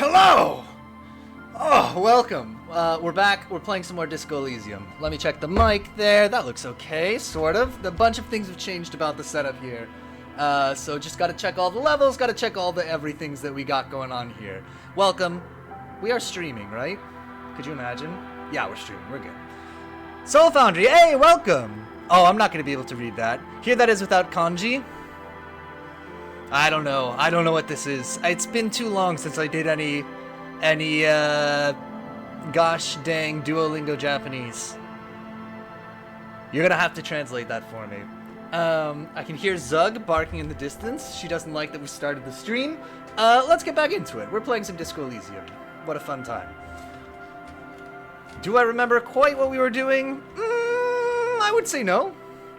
hello! Oh, welcome. We're back. We're playing some more Disco Elysium. Let me check the mic there. That looks okay, sort of. A bunch of things have changed about the setup here. So just gotta check all the levels, gotta check all the everythings that we got going on here. Welcome. We are streaming, right? Could you imagine? Yeah, we're streaming. We're good. Soul Foundry, hey, welcome! Oh, I'm not gonna be able to read that. Here that is without kanji? I don't know. I don't know what this is. It's been too long since I did any gosh dang Duolingo Japanese. You're gonna have to translate that for me. I can hear Zug barking in the distance. She doesn't like that we started the stream. Let's get back into it. We're playing some Disco Elysium. What a fun time. Do I remember quite what we were doing? I would say no.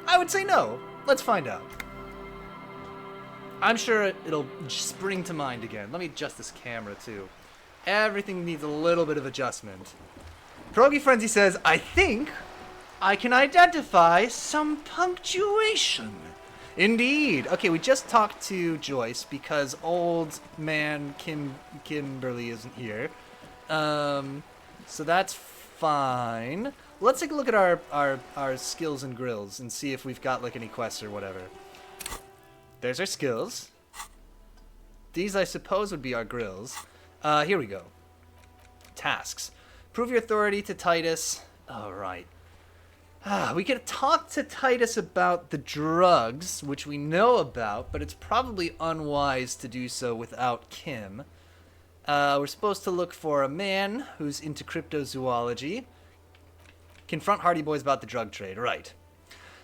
I would say no. Let's find out. I'm sure it'll spring to mind again. Let me adjust this camera too. Everything needs a little bit of adjustment. Pierogi Frenzy says, I think I can identify some punctuation. Indeed. Okay, we just talked to Joyce because old man Kimberly isn't here. So that's fine. Let's take a look at our skills and grills and see if we've got like any quests or whatever. There's our skills. These, I suppose, would be our grills. Here we go. Tasks. Prove your authority to Titus. All right. We could talk to Titus about the drugs, which we know about, but it's probably unwise to do so without Kim. We're supposed to look for a man who's into cryptozoology. Confront Hardy Boys about the drug trade. Right.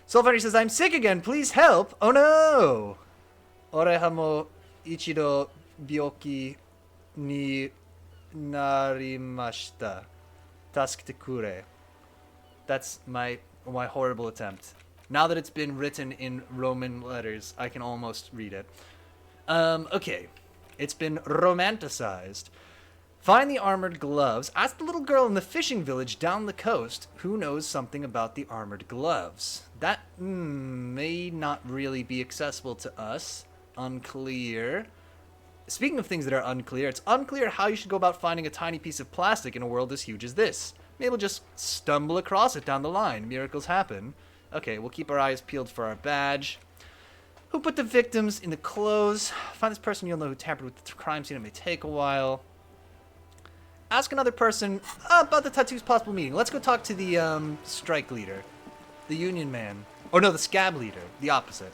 Soulfighter says, I'm sick again. Please help. Oh no. Oreha mo ichido byoki ni narimashita. Tasukite kure. That's my horrible attempt. Now that it's been written in Roman letters, I can almost read it. Okay. It's been romanticized. Find the armored gloves. Ask the little girl in the fishing village down the coast who knows something about the armored gloves. That may not really be accessible to us. Unclear. Speaking of things that are unclear, it's unclear how you should go about finding a tiny piece of plastic in a world as huge as this. Maybe we'll just stumble across it down the line. Miracles happen. Okay, we'll keep our eyes peeled for our badge. Who put the victims in the clothes? Find this person you'll know who tampered with the crime scene. It may take a while. Ask another person about the tattoo's possible meaning. Let's go talk to the strike leader. The union man. Or no, the scab leader. The opposite.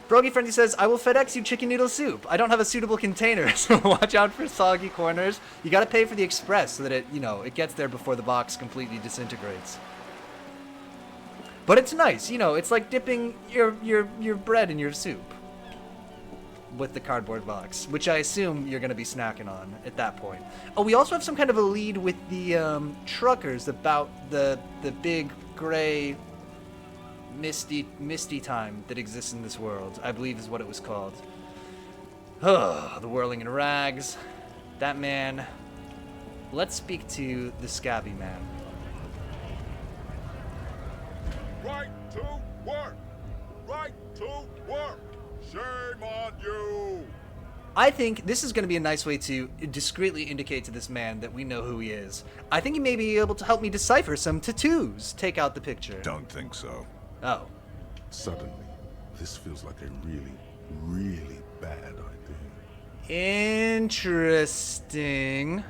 Pierogi Frenzy says, I will FedEx you chicken noodle soup. I don't have a suitable container, so watch out for soggy corners. You gotta pay for the express so that it gets there before the box completely disintegrates. But it's nice, it's like dipping your bread in your soup. With the cardboard box, which I assume you're going to be snacking on at that point. Oh, we also have some kind of a lead with the truckers about the big gray misty time that exists in this world, I believe is what it was called. Oh, the whirling in rags. That man. Let's speak to the scabby man. Right to work! Right to work! Shame on you! I think this is going to be a nice way to discreetly indicate to this man that we know who he is. I think he may be able to help me decipher some tattoos. Take out the picture. Don't think so. Oh. Suddenly, this feels like a really, really bad idea. Interesting.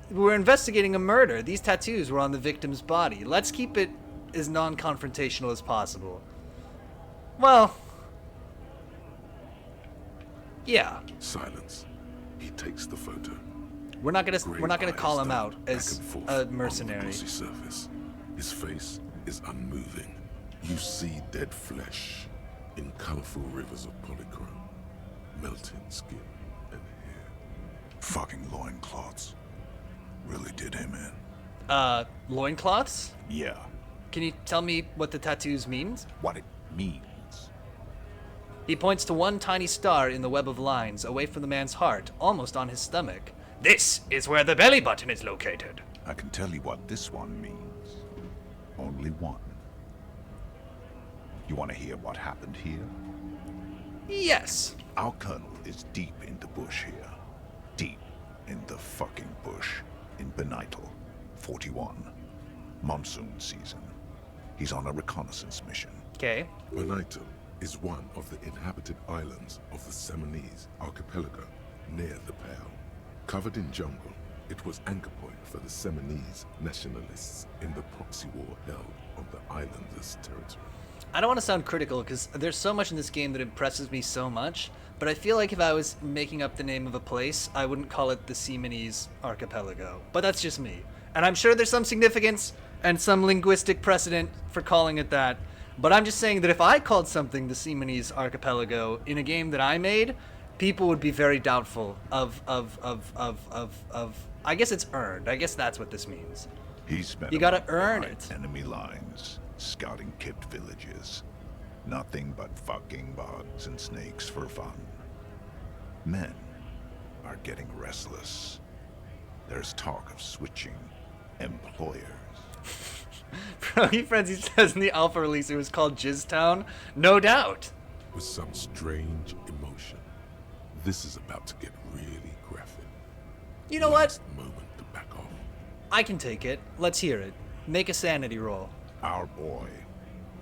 We're investigating a murder. These tattoos were on the victim's body. Let's keep it as non-confrontational as possible. Well, yeah. Silence. He takes the photo. We're not gonna call him out as a mercenary. On the glossy surface. His face is unmoving. You see dead flesh in colorful rivers of polychrome, melting skin and hair. Fucking loincloths. Really did him in. Loincloths? Yeah. Can you tell me what the tattoos means? What it means. He points to one tiny star in the web of lines away from the man's heart, almost on his stomach. This is where the belly button is located. I can tell you what this one means. Only one. You want to hear what happened here? Yes. Our colonel is deep in the bush here. Deep in the fucking bush. In Benital, 41. Monsoon season. He's on a reconnaissance mission. Okay. Bonito is one of the inhabited islands of the Seminese archipelago near the Pale. Covered in jungle, it was anchor point for the Seminese nationalists in the proxy war held on the islanders' territory. I don't want to sound critical because there's so much in this game that impresses me so much, but I feel like if I was making up the name of a place, I wouldn't call it the Seminese Archipelago. But that's just me. And I'm sure there's some significance and some linguistic precedent for calling it that. But I'm just saying that if I called something the Seminese Archipelago in a game that I made, people would be very doubtful of I guess it's earned. I guess that's what this means. He's spent You a gotta month earn behind it. enemy lines, scouting kept villages. Nothing but fucking bugs and snakes for fun. Men are getting restless. There's talk of switching employers. Bro, Frenzy says in the alpha release it was called Jizztown. No doubt. With some strange emotion, this is about to get really graphic. You know what? Last moment to back off. I can take it. Let's hear it. Make a sanity roll. Our boy.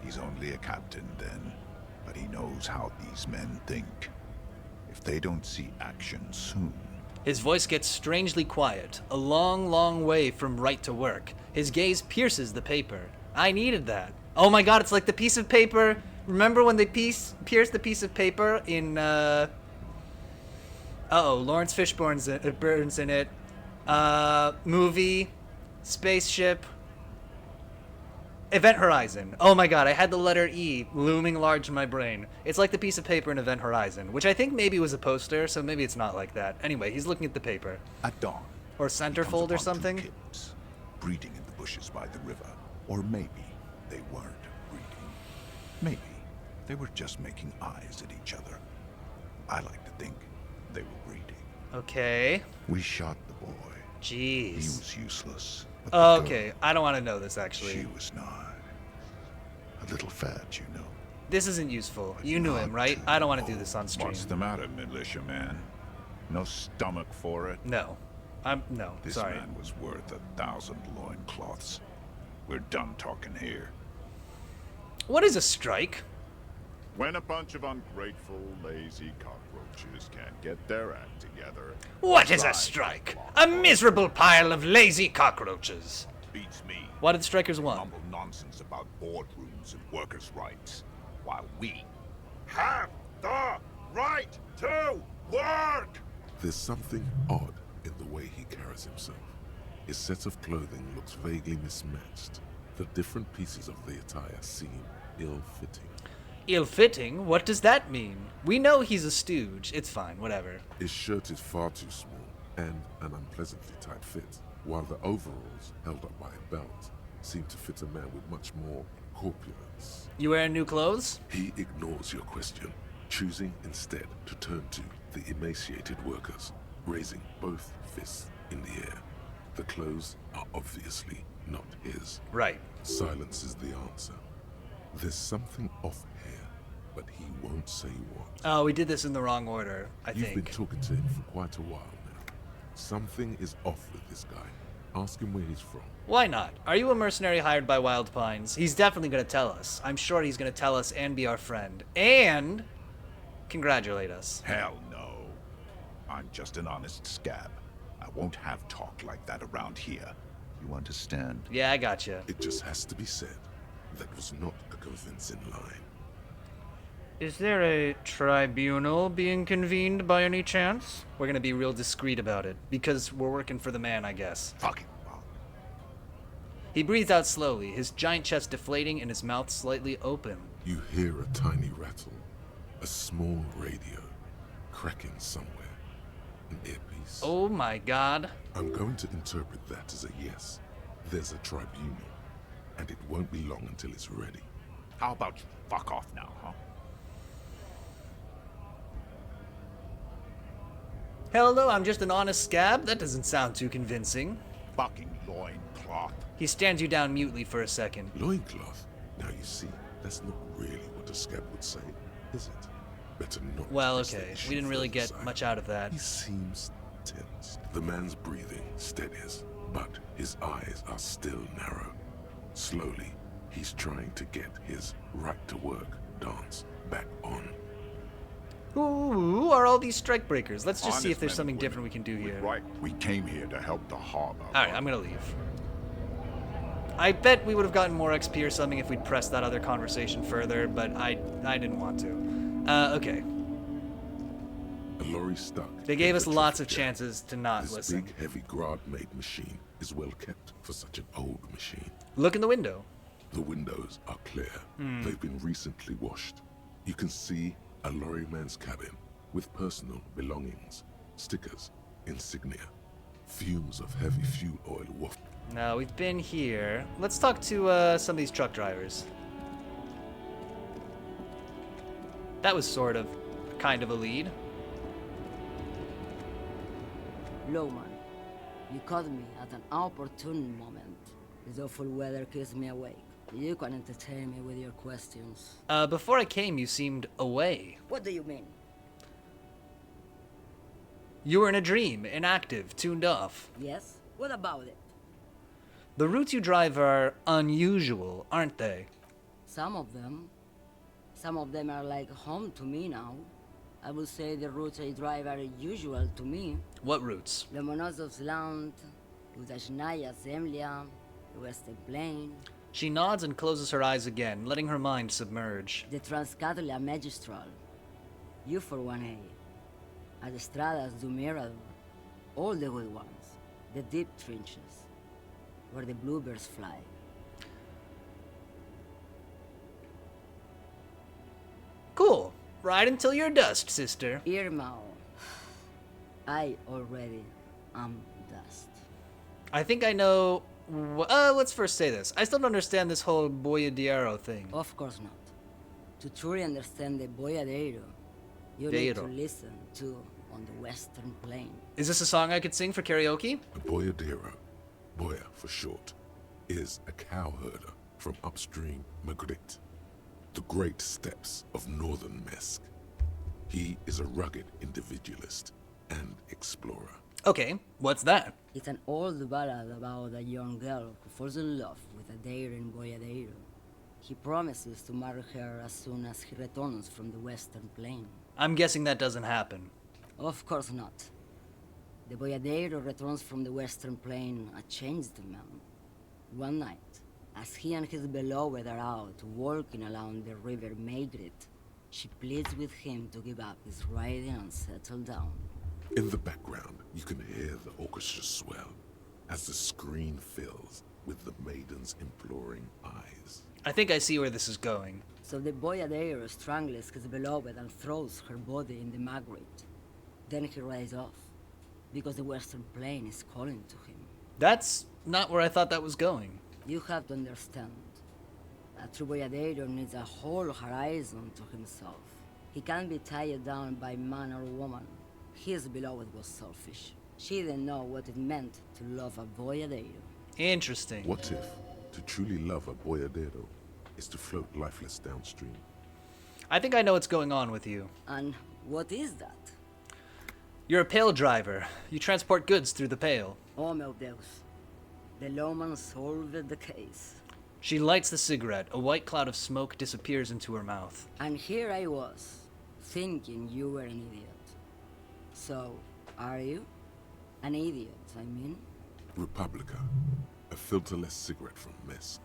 He's only a captain then, but he knows how these men think. If they don't see action soon, His voice gets strangely quiet, a long, long way from right to work. His gaze pierces the paper. I needed that. Oh my god, it's like the piece of paper. Remember when they pierced the piece of paper in, Lawrence Fishburne's Burns in it. Movie, spaceship, Event Horizon. Oh my god, I had the letter E looming large in my brain. It's like the piece of paper in Event Horizon, which I think maybe was a poster, so maybe it's not like that. Anyway, he's looking at the paper. at dawn, Or he comes centerfold or upon two something. kids, breeding in the bushes by the river. Or maybe they weren't breeding. Maybe they were just making eyes at each other. I like to think they were breeding. Okay. We shot the boy. He Jeez. was useless. but the Okay, girl, I don't want to know this she actually. was not. A little fat, you know. This isn't useful. You knew him, right? I don't want to do this on stream. What's the matter, militiaman? No stomach for it? No. No, This sorry. man was worth 1,000 loincloths. We're done talking here. What is a strike? When a bunch of ungrateful, lazy cockroaches can't get their act together. What is a strike? A miserable pile of lazy cockroaches. Beats me. Why did strikers want? Mumble nonsense about boardrooms and workers' rights, while we have the right to work! There's something odd in the way he carries himself. His set of clothing looks vaguely mismatched. The different pieces of the attire seem ill-fitting. Ill-fitting? What does that mean? We know he's a stooge. It's fine, whatever. His shirt is far too small and an unpleasantly tight fit, while the overalls, held up by a belt, seem to fit a man with much more corpulence. You wearing new clothes? He ignores your question, choosing instead to turn to the emaciated workers, raising both fists in the air. The clothes are obviously not his. Right. Silence is the answer. There's something off here, but he won't say what. Oh, we did this in the wrong order, I You've been think. talking to him for quite a while now. Something is off with this guy. Ask him where he's from. Why not? Are you a mercenary hired by Wild Pines? He's definitely going to tell us. I'm sure he's going to tell us and be our friend. And congratulate us. Hell no. I'm just an honest scab. I won't have talk like that around here. You understand? Yeah, I gotcha. It just has to be said. That was not a convincing line. Is there a tribunal being convened by any chance? We're gonna be real discreet about it, because we're working for the man, I guess. Fucking wrong. He breathes out slowly, his giant chest deflating and his mouth slightly open. You hear a tiny rattle, a small radio, cracking somewhere. An earpiece. Oh my god. I'm going to interpret that as a yes. There's a tribunal, and it won't be long until it's ready. How about you fuck off now, huh? Hello, I'm just an honest scab? That doesn't sound too convincing. Fucking loincloth. He stands you down mutely for a second. Loincloth? Now you see, that's not really what Scab would say, is it? Better not. Well, as they okay. issue We didn't really further get silence. much out of that. He seems tense. The man's breathing steadies, but his eyes are still narrow. Slowly, he's trying to get his right to work dance back on. Who are all these strike breakers? Let's just see if Honest there's men something and different we women can do with here. Right, we came here to help the harbor. Alright, I'm gonna leave. I bet we would have gotten more XP or something if we'd pressed that other conversation further, but I didn't want to. Okay. A lorry stuck. They gave in us the lots of traffic jam. chances to not This listen. big, heavy Grad-made machine is well kept for such an old machine. Look in the window. The windows are clear. They've been recently washed. You can see a lorryman's cabin with personal belongings, stickers, insignia, fumes of heavy fuel oil waft. Now, we've been here. Let's talk to some of these truck drivers. That was sort of, kind of a lead. Lowman, you caught me at an opportune moment. This awful weather keeps me awake. You can entertain me with your questions. Before I came, you seemed away. What do you mean? You were in a dream, inactive, tuned off. Yes? What about it? The routes you drive are unusual, aren't they? Some of them. Some of them are like home to me now. I would say the routes I drive are usual to me. What routes? Lomonosov's Land, Udashnaya Zemlya, the Western Plain, She nods and closes her eyes again, letting her mind submerge. the Transcatolia Magistral. You for 1A. Adestradas do Mirador. All the good ones. The deep trenches. Where the bluebirds fly. Cool. Ride until you're dust, sister. Irmao. I already am dust. I think I know... let's first say this. I still don't understand this whole Boyadiero thing. Of course not. To truly understand the Boyadero, you need to Deiro. listen to On the Western Plain. Is this a song I could sing for karaoke? A boyadero, boya for short, is a cow herder from upstream Magritte, the great steppes of northern Mesk. He is a rugged individualist and explorer. Okay, what's that? It's an old ballad about a young girl who falls in love with a daring boyadero. He promises to marry her as soon as he returns from the Western Plain. I'm guessing that doesn't happen. Of course not. The boyadero returns from the Western Plain a changed man. One night, as he and his beloved are out walking along the river Maigret, she pleads with him to give up his riding and settle down. In the background, you can hear the orchestra swell as the screen fills with the maiden's imploring eyes. I think I see where this is going. So the boyadero strangles his beloved and throws her body in the Magritte. Then he rides off, because the Western Plain is calling to him. That's not where I thought that was going. You have to understand. A true boyadero needs a whole horizon to himself. He can't be tied down by man or woman. His beloved was selfish. She didn't know what it meant to love a boyadero. Interesting. What if to truly love a boyadero is to float lifeless downstream? I think I know what's going on with you. And what is that? You're a pail driver. You transport goods through the pail. Oh meu Deus. The lawman solved the case. She lights the cigarette. A white cloud of smoke disappears into her mouth. And here I was, thinking you were an idiot. So, are you? An idiot, I mean? Republica, a filterless cigarette from Mesk.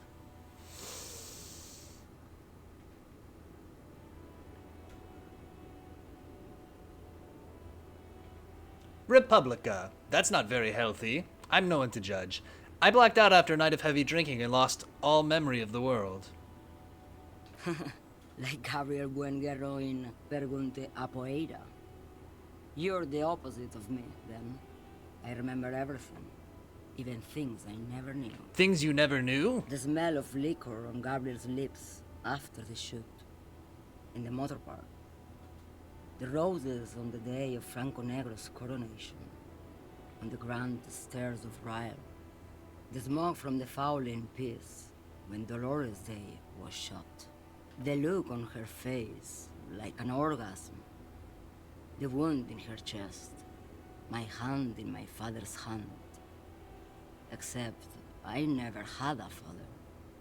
Republica. That's not very healthy. I'm no one to judge. I blacked out after a night of heavy drinking and lost all memory of the world. Like Gabriel Buenguerro in Pergunte a Poeira. You're the opposite of me, then. I remember everything. Even things I never knew. Things you never knew? The smell of liquor on Gabriel's lips after the shoot. In the motor park. The roses on the day of Franco Negro's coronation. On the grand stairs of Ryle. The smoke from the Fowling piece when Dolores Day was shot. The look on her face, like an orgasm. The wound in her chest. My hand in my father's hand. Except, I never had a father.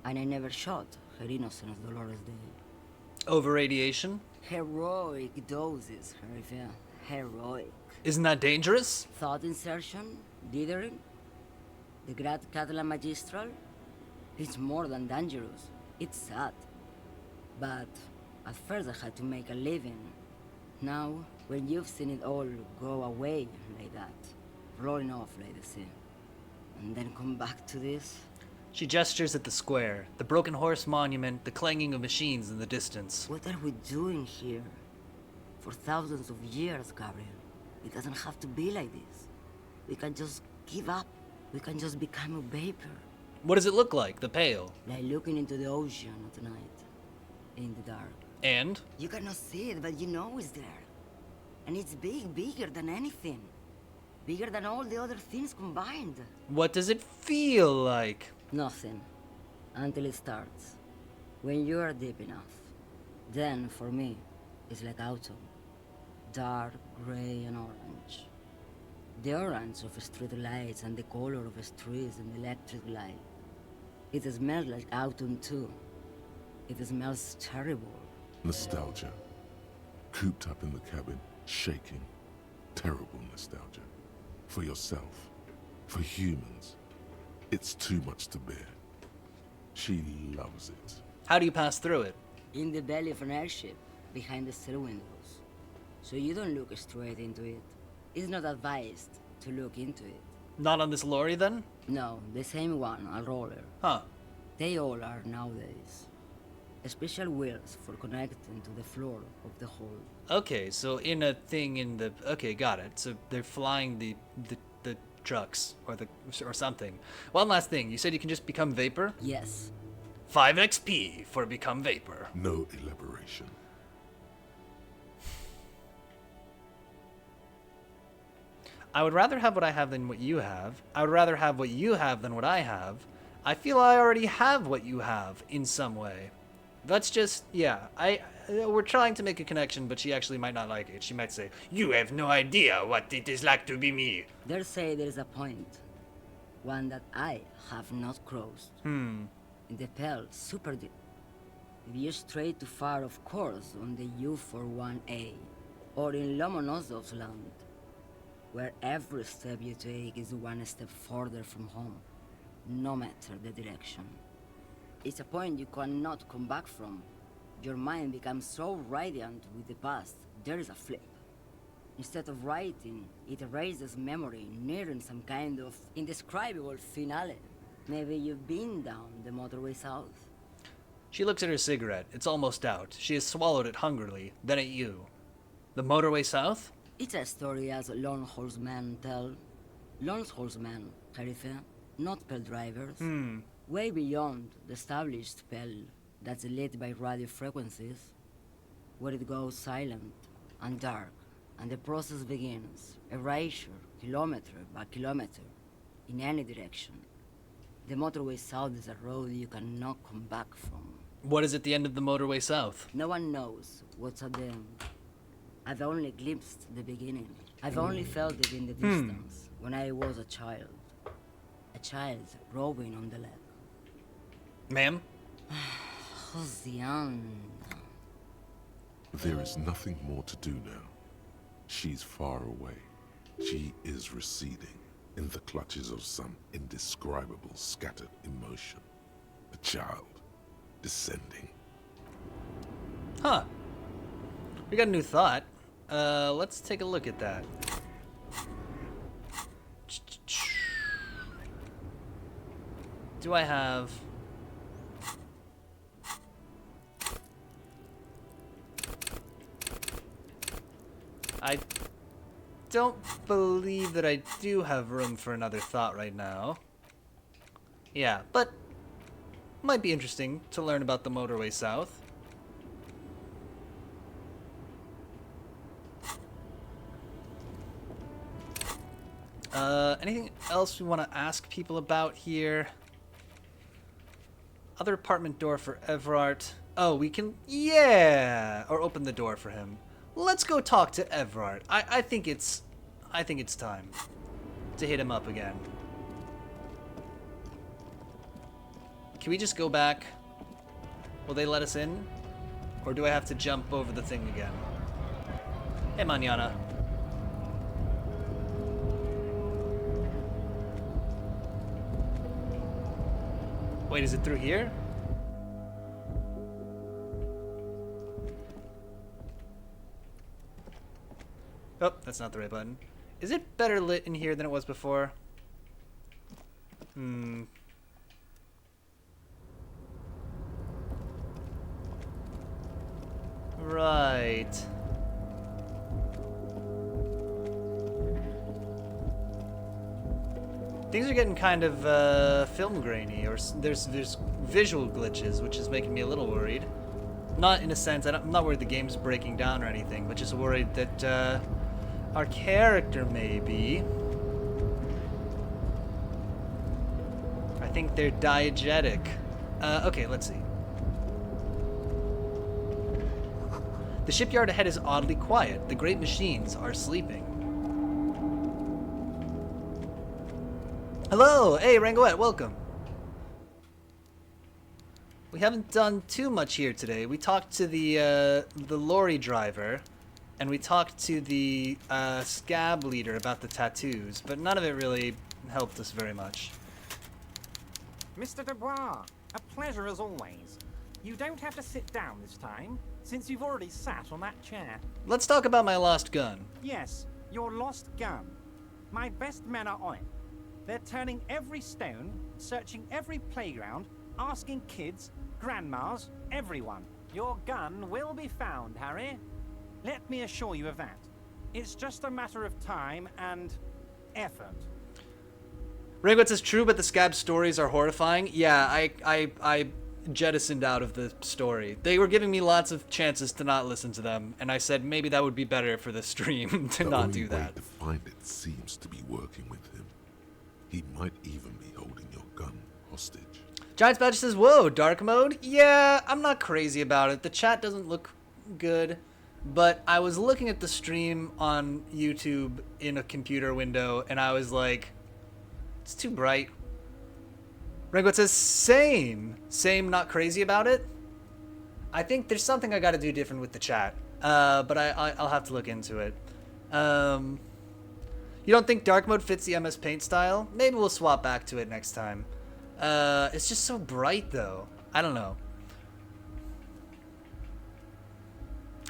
And I never shot her innocent Dolores Day. Over radiation? Heroic doses, Herifia. Heroic. Isn't that dangerous? Thought insertion? Dithering? The Grad Catala Magistral? It's more than dangerous. It's sad. But at first I had to make a living. Now, when you've seen it all go away like that, rolling off like the sea, and then come back to this, She gestures at the square, the broken horse monument, the clanging of machines in the distance. what are we doing here? For thousands of years, Gabriel. It doesn't have to be like this. We can just give up. We can just become a vapor. What does it look like, the Pale? Like looking into the ocean at night, in the dark. And? You cannot see it, but you know it's there. And it's big, bigger than anything. Bigger than all the other things combined. What does it feel like? Nothing. Until it starts. When you are deep enough. Then, for me, it's like autumn. Dark, gray, and orange. The orange of street lights and the color of streets and electric light. It smells like autumn too. It smells terrible. Nostalgia. Cooped up in the cabin, shaking. Terrible nostalgia. For yourself. For humans. It's too much to bear. She loves it. How do you pass through it? In the belly of an airship, behind the stair windows. So you don't look straight into it. It's not advised to look into it. Not on this lorry, then? No, the same one, a roller. Huh. They all are nowadays. Special wheels for connecting to the floor of the hold. Okay, so in a thing in the... Okay, got it. So they're flying the trucks, or something. One last thing. You said you can just become vapor? Yes. 5 XP for become vapor. No elaboration. I would rather have what I have than what you have. I would rather have what you have than what I have. I feel I already have what you have in some way. That's just, yeah, we're trying to make a connection, but she actually might not like it. She might say, "You have no idea what it is like to be me." They say there is a point. One that I have not crossed. In the Pale, super deep. If you stray too far, of course, on the U41A, or in Lomonosov's land, where every step you take is one step further from home, no matter the direction. It's a point you cannot come back from. Your mind becomes so radiant with the past, there is a flip. Instead of writing, it erases memory, nearing some kind of indescribable finale. Maybe you've been down the motorway south. She looks at her cigarette. It's almost out. She has swallowed it hungrily, then at you. The motorway south? It's a story as lone horsemen tell. Lone horsemen, Jerife, not Pale drivers. Way beyond the established Pale that's lit by radio frequencies, where it goes silent and dark, and the process begins, erasure, kilometer by kilometer, in any direction. The motorway south is a road you cannot come back from. What is at the end of the motorway south? No one knows what's at the end. I've only glimpsed the beginning. I've only felt it in the distance, when I was a child. A child rowing on the lake. Ma'am? Josiane. There is nothing more to do now. She's far away. She is receding in the clutches of some indescribable scattered emotion. The child descending. Huh. We got a new thought. Let's take a look at that. Do I have... I don't believe that I do have room for another thought right now. Yeah, but might be interesting to learn about the motorway south. Anything else we want to ask people about here? Other apartment door for Everart. Oh, we can... Yeah! Or open the door for him. Let's go talk to Evrart. I think it's time to hit him up again. Can we just go back? Will they let us in? Or do I have to jump over the thing again? Hey, Manana. Wait, is it through here? Oh, that's not the right button. Is it better lit in here than it was before? Right. Things are getting kind of film grainy, or there's visual glitches, which is making me a little worried. Not in a sense, I'm not worried the game's breaking down or anything, but just worried that our character may be. I think they're diegetic. Okay, let's see. The shipyard ahead is oddly quiet. The great machines are sleeping. Hello! Hey, Rangoet, welcome! We haven't done too much here today. We talked to the lorry driver, and we talked to the scab leader about the tattoos, but none of it really helped us very much. Mr. Dubois, a pleasure as always. You don't have to sit down this time, since you've already sat on that chair. Let's talk about my lost gun. Yes, your lost gun. My best men are on it. They're turning every stone, searching every playground, asking kids, grandmas, everyone. Your gun will be found, Harry. Let me assure you of that. It's just a matter of time and effort. Rangoet says true, but the scab stories are horrifying. Yeah, I jettisoned out of the story. They were giving me lots of chances to not listen to them, and I said maybe that would be better for the stream to not do that. The only way to find it seems to be working with him. He might even be holding your gun hostage. Giants Badge says, whoa, dark mode? Yeah, I'm not crazy about it. The chat doesn't look good, but I was looking at the stream on YouTube in a computer window, and I was like, it's too bright. Rangoet says, same. Same, not crazy about it. I think there's something I gotta do different with the chat, but I'll have to look into it. You don't think dark mode fits the MS Paint style? Maybe we'll swap back to it next time. It's just so bright, though. I don't know.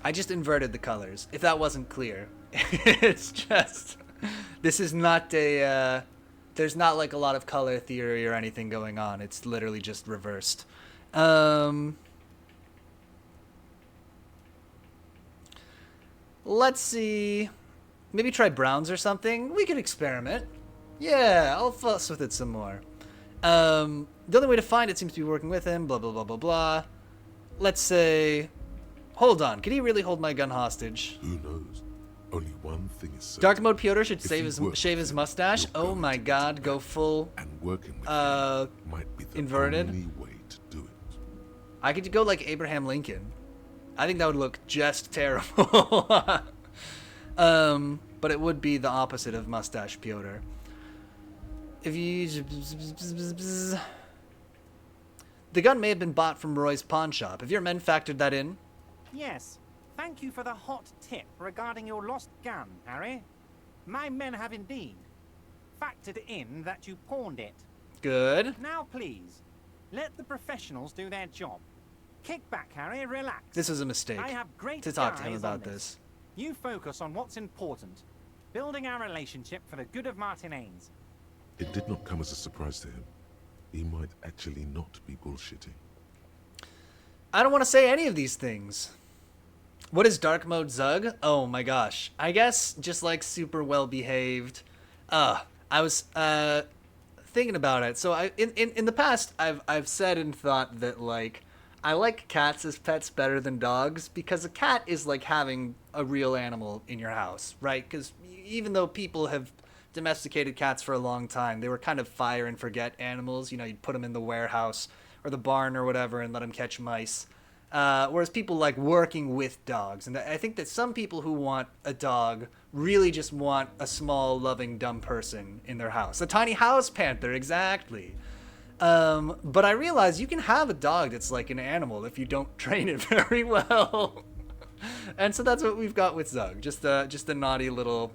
I just inverted the colors, if that wasn't clear. It's just... This is not a... There's not, like, a lot of color theory or anything going on. It's literally just reversed. Let's see... Maybe try browns or something. We could experiment. Yeah, I'll fuss with it some more. The only way to find it seems to be working with him. Blah, blah, blah, blah, blah. Let's say... Hold on. Could he really hold my gun hostage? Who knows? Only one thing is certain. Dark mode Piotr should If shave his mustache. Oh my god, go full... And working with him might be the inverted. only way to do it. I could go like Abraham Lincoln. I think that would look just terrible. But it would be the opposite of mustache Piotr. If you... The gun may have been bought from Roy's pawn shop. Have your men factored that in? Yes, thank you for the hot tip regarding your lost gun, Harry. My men have indeed factored in that you pawned it. Good. Now please, let the professionals do their job. Kick back, Harry, relax. This was a mistake. I have great to talk to him guys about on this. You focus on what's important. Building our relationship for the good of Martin Ains. It did not come as a surprise to him. He might actually not be bullshitting. I don't want to say any of these things. What is dark mode Zug? Oh my gosh. I guess just like super well behaved. I was thinking about it. So in the past I've said and thought that like I like cats as pets better than dogs because a cat is like having a real animal in your house, right? Because even though people have domesticated cats for a long time, they were kind of fire and forget animals. You know, you'd put them in the warehouse or the barn or whatever and let them catch mice. whereas people like working with dogs. And I think that some people who want a dog really just want a small, loving, dumb person in their house. A tiny house panther, exactly. But I realize you can have a dog that's like an animal if you don't train it very well. And so that's what we've got with Zug. Just a naughty little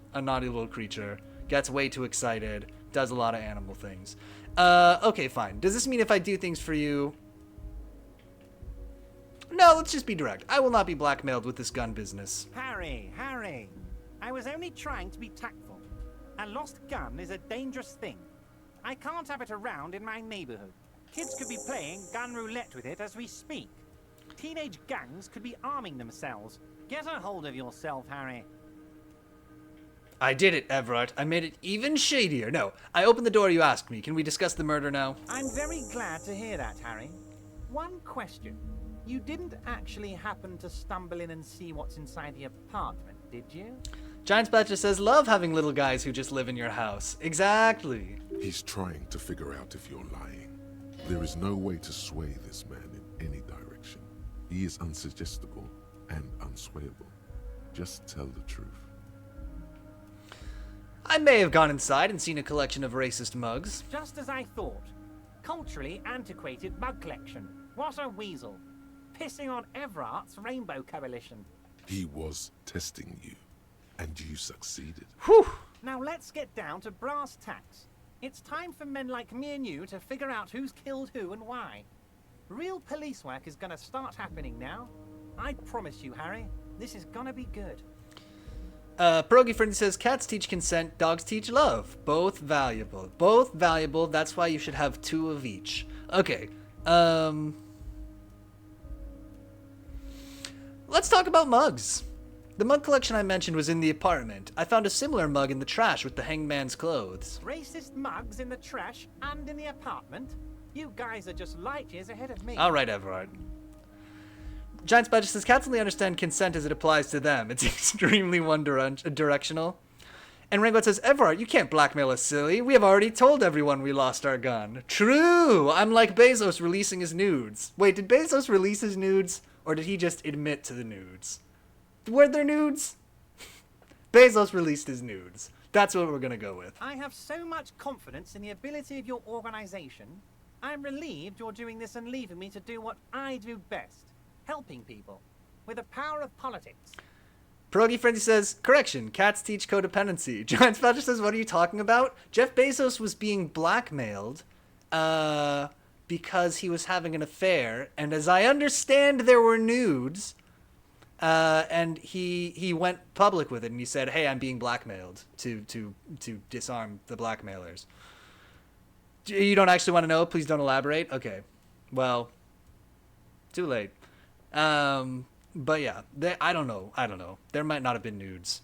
creature. Gets way too excited. Does a lot of animal things. Okay, fine. Does this mean if I do things for you? No, let's just be direct. I will not be blackmailed with this gun business. Harry, Harry. I was only trying to be tactful. A lost gun is a dangerous thing. I can't have it around in my neighborhood. Kids could be playing gun roulette with it as we speak. Teenage gangs could be arming themselves. Get a hold of yourself, Harry. I did it, Everett. I made it even shadier. No, I opened the door you asked me. Can we discuss the murder now? I'm very glad to hear that, Harry. One question. You didn't actually happen to stumble in and see what's inside the apartment, did you? Giant Spatcher says, love having little guys who just live in your house. Exactly. He's trying to figure out if you're lying. There is no way to sway this man in any direction. He is unsuggestible and unswayable. Just tell the truth. I may have gone inside and seen a collection of racist mugs. Just as I thought. Culturally antiquated mug collection. What a weasel. Pissing on Everart's Rainbow Coalition. He was testing you, and you succeeded. Whew. Now let's get down to brass tacks. It's time for men like me and you to figure out who's killed who and why. Real police work is gonna start happening now. I promise you, Harry, this is gonna be good. Pierogi Friend says, cats teach consent, dogs teach love. Both valuable. Both valuable, that's why you should have 2 of each. Okay, let's talk about mugs. The mug collection I mentioned was in the apartment. I found a similar mug in the trash with the hangman's clothes. Racist mugs in the trash and in the apartment? You guys are just light years ahead of me. All right, Everard. Giant Spider says, cats only understand consent as it applies to them. It's extremely one-directional. And Ringo says, Everard, you can't blackmail us, silly. We have already told everyone we lost our gun. True! I'm like Bezos releasing his nudes. Wait, did Bezos release his nudes? Or did he just admit to the nudes? Were there nudes? Bezos released his nudes. That's what we're gonna go with. I have so much confidence in the ability of your organization. I'm relieved you're doing this and leaving me to do what I do best. Helping people. With the power of politics. Pierogi Frenzy says, correction, cats teach codependency. Giant Spatcher says, what are you talking about? Jeff Bezos was being blackmailed, because he was having an affair, and as I understand, there were nudes, and he went public with it, and he said, hey, I'm being blackmailed to disarm the blackmailers. You don't actually want to know? Please don't elaborate? Okay. Well, too late. But yeah, I don't know. There might not have been nudes.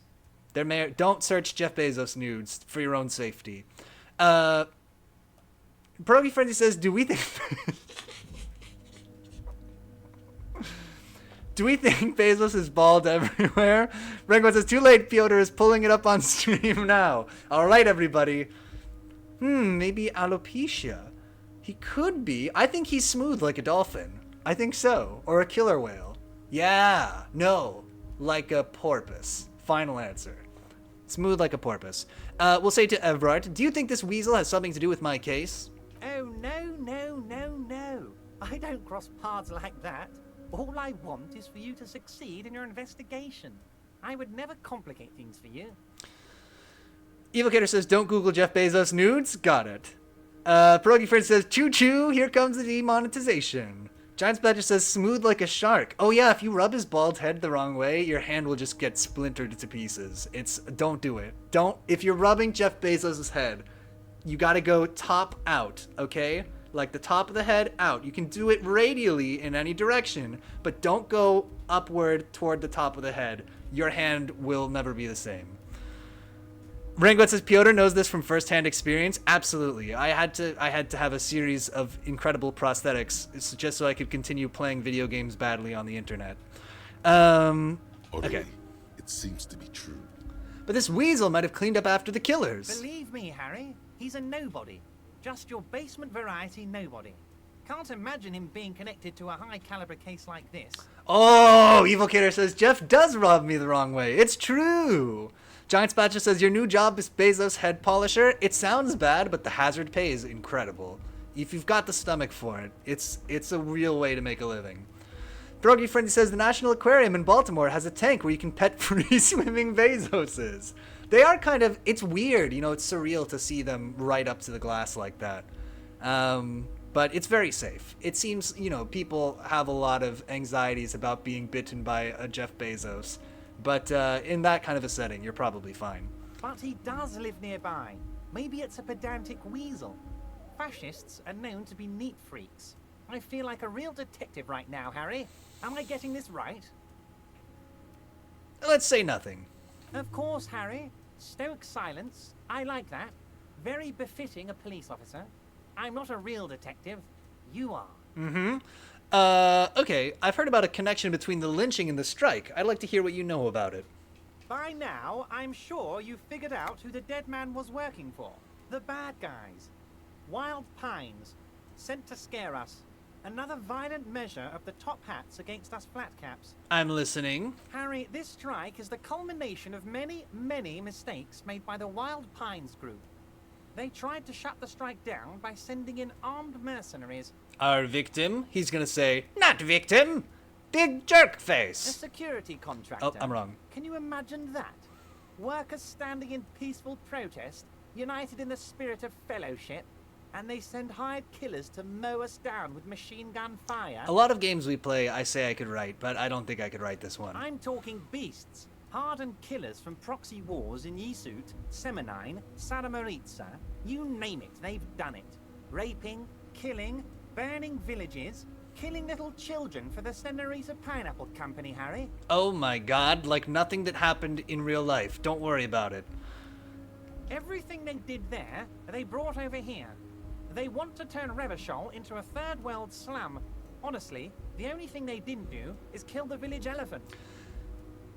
Don't search Jeff Bezos nudes for your own safety. Pierogi Frenzy says, do we think Bezos is bald everywhere? Rengo says, too late, Piotr is pulling it up on stream now. Alright, everybody. Maybe alopecia. He could be. I think he's smooth like a dolphin. I think so. Or a killer whale. Yeah. No. Like a porpoise. Final answer. Smooth like a porpoise. We'll say to Everard, do you think this weasel has something to do with my case? Oh, no. I don't cross paths like that. All I want is for you to succeed in your investigation. I would never complicate things for you. Evocator says, don't Google Jeff Bezos nudes. Got it. Pierogi Friend says, choo-choo, here comes the demonetization. Giant Splatcher says, smooth like a shark. Oh yeah, if you rub his bald head the wrong way, your hand will just get splintered to pieces. Don't do it. If you're rubbing Jeff Bezos' head, you gotta go top out, okay? Like the top of the head out. You can do it radially in any direction, but don't go upward toward the top of the head. Your hand will never be the same. Rangot says, Piotr knows this from first-hand experience. Absolutely. I had to have a series of incredible prosthetics just so I could continue playing video games badly on the internet. Okay. It seems to be true. But this weasel might have cleaned up after the killers. Believe me, Harry, he's a nobody. Just your basement variety nobody. can't imagine him being connected to a high-caliber case like this. Oh, Evil Cater says, Jeff does rub me the wrong way. It's true. Giant Spatcher says, your new job is Bezos head polisher. It sounds bad, but the hazard pay is incredible. If you've got the stomach for it, it's a real way to make a living. Froggy Friendly says, the National Aquarium in Baltimore has a tank where you can pet free swimming Bezoses. They are kind of, it's weird, you know, it's surreal to see them right up to the glass like that. But it's very safe. It seems, you know, people have a lot of anxieties about being bitten by a Jeff Bezos. But in that kind of a setting, you're probably fine. But he does live nearby. Maybe it's a pedantic weasel. Fascists are known to be neat freaks. I feel like a real detective right now, Harry. Am I getting this right? Let's say nothing. Of course, Harry. Stoic silence. I like that. Very befitting a police officer. I'm not a real detective. You are. Mm-hmm. Okay, I've heard about a connection between the lynching and the strike. I'd like to hear what you know about it. By now, I'm sure you've figured out who the dead man was working for. The bad guys. Wild Pines. Sent to scare us. Another violent measure of the top hats against us flatcaps. I'm listening. Harry, this strike is the culmination of many, many mistakes made by the Wild Pines group. They tried to shut the strike down by sending in armed mercenaries. Our victim? He's gonna say, not victim! Big jerk A face! security contractor. Oh, I'm wrong. Can you imagine that? Workers standing in peaceful protest, united in the spirit of fellowship, and they send hired killers to mow us down with machine gun fire. A lot of games we play, I say I could write, but I don't think I could write this one. I'm talking beasts. Hardened killers from proxy wars in Yisut, Semenine, Saramoritsa. You name it, they've done it. Raping, killing, burning villages, killing little children for the Senorita Pineapple Company, Harry. Oh my god, like nothing that happened in real life. Don't worry about it. Everything they did there, they brought over here. They want to turn Revachol into a third world slum. Honestly, the only thing they didn't do is kill the village elephant.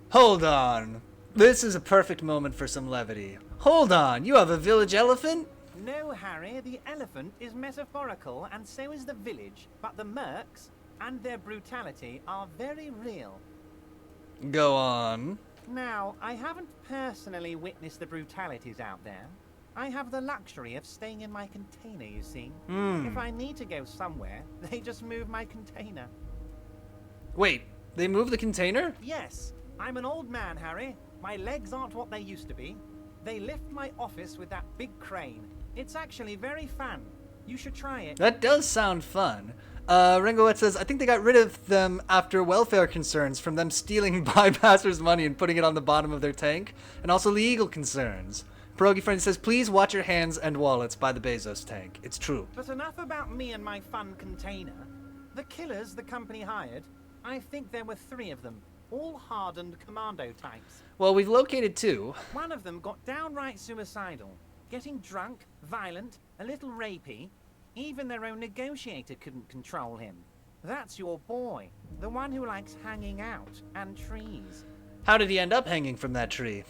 Hold on. This is a perfect moment for some levity. Hold on, you have a village elephant? No, Harry, the elephant is metaphorical and so is the village, but the mercs and their brutality are very real. Go on. Now, I haven't personally witnessed the brutalities out there. I have the luxury of staying in my container, you see. If I need to go somewhere, they just move my container. Wait, they moved the container? Yes, I'm an old man, Harry. My legs aren't what they used to be. They lift my office with that big crane. It's actually very fun. You should try it. That does sound fun. Ringoet says, I think they got rid of them after welfare concerns from them stealing bypassers' money and putting it on the bottom of their tank, and also legal concerns. Pierogi Friend says, please watch your hands and wallets by the Bezos tank. It's true. But enough about me and my fun container. The killers the company hired, I think there were 3 of them, all hardened commando types. Well, we've located 2. One of them got downright suicidal, getting drunk, violent, a little rapey. Even their own negotiator couldn't control him. That's your boy, the one who likes hanging out and trees. How did he end up hanging from that tree?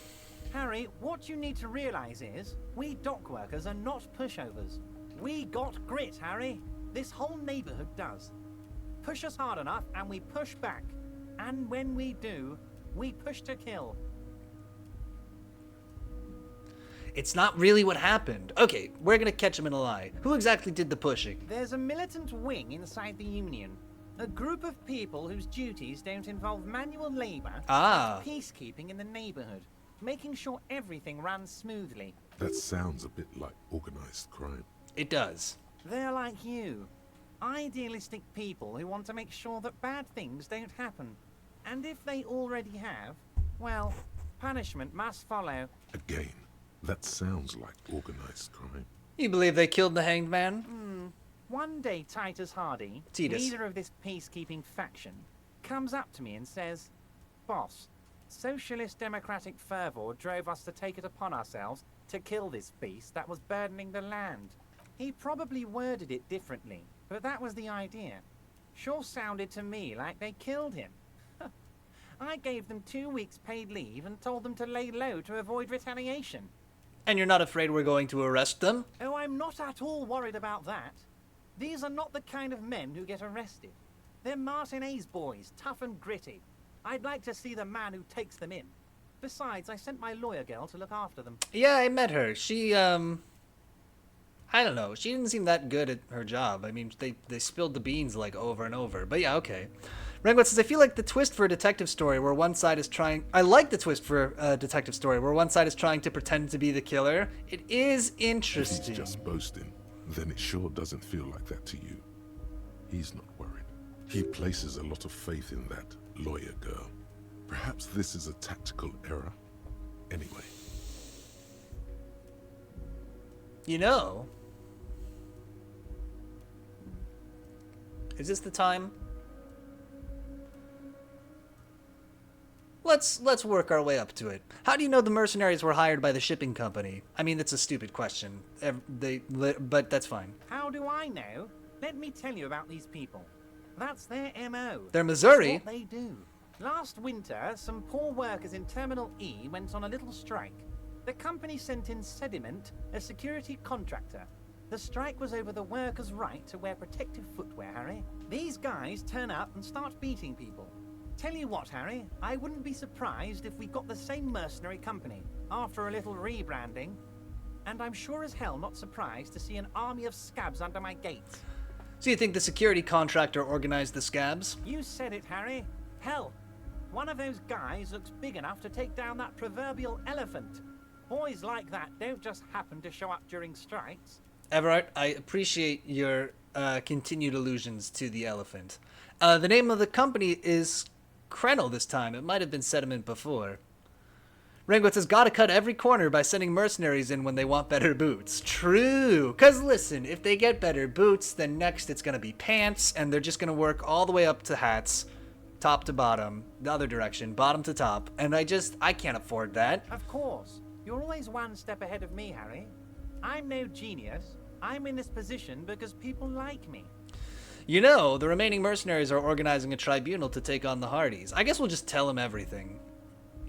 Harry, what you need to realize is, we dock workers are not pushovers. We got grit, Harry. This whole neighborhood does. Push us hard enough and we push back. And when we do, we push to kill. It's not really what happened. Okay, we're gonna catch him in a lie. Who exactly did the pushing? There's a militant wing inside the Union. A group of people whose duties don't involve manual labor, but peacekeeping in the neighborhood, making sure everything runs smoothly. That sounds a bit like organized crime. It does. They're like you. Idealistic people who want to make sure that bad things don't happen. And if they already have, well, punishment must follow. Again, that sounds like organized crime. You believe they killed the hanged man? One day Titus Hardy, Titus. leader of this peacekeeping faction, comes up to me and says, Boss, socialist democratic fervor drove us to take it upon ourselves to kill this beast that was burdening the land. He probably worded it differently, but that was the idea. Sure sounded to me like they killed him. I gave them 2 weeks paid leave and told them to lay low to avoid retaliation. And you're not afraid we're going to arrest them? Oh, I'm not at all worried about that. These are not the kind of men who get arrested. They're Martinez boys, tough and gritty. I'd like to see the man who takes them in. Besides, I sent my lawyer girl to look after them. Yeah, I met her. She, I don't know. She didn't seem that good at her job. I mean, they spilled the beans, like, over and over. But yeah, okay. Rengwet says, I feel like the twist for a detective story where one side is trying... I like the twist for a detective story where one side is trying to pretend to be the killer. It is If interesting. he's just boasting, then it sure doesn't feel like that to you. He's not worried. He places a lot of faith in that lawyer girl. Perhaps this is a tactical error. Anyway, You know... Is this the time? Let's work our way up to it. How do you know the mercenaries were hired by the shipping company? I mean, that's a stupid question. But that's fine. How do I know? Let me tell you about these people. That's their MO. They're Missouri. That's what they do. Last winter, some poor workers in Terminal E went on a little strike. The company sent in Sediment, a security contractor. The strike was over the workers' right to wear protective footwear, Harry. These guys turn up and start beating people. Tell you what, Harry, I wouldn't be surprised if we got the same mercenary company after a little rebranding. And I'm sure as hell not surprised to see an army of scabs under my gates. So you think the security contractor organized the scabs? You said it, Harry. Hell, one of those guys looks big enough to take down that proverbial elephant. Boys like that don't just happen to show up during strikes. Everard, I appreciate your continued allusions to the elephant. The name of the company is Krenel this time. It might have been Sediment before. Rengwitz has got to cut every corner by sending mercenaries in when they want better boots. True. Because listen, if they get better boots, then next it's going to be pants, and they're just going to work all the way up to hats, top to bottom, the other direction, bottom to top, and I can't afford that. Of course. You're always one step ahead of me, Harry. I'm no genius. I'm in this position because people like me. You know, the remaining mercenaries are organizing a tribunal to take on the Hardys. I guess we'll just tell them everything.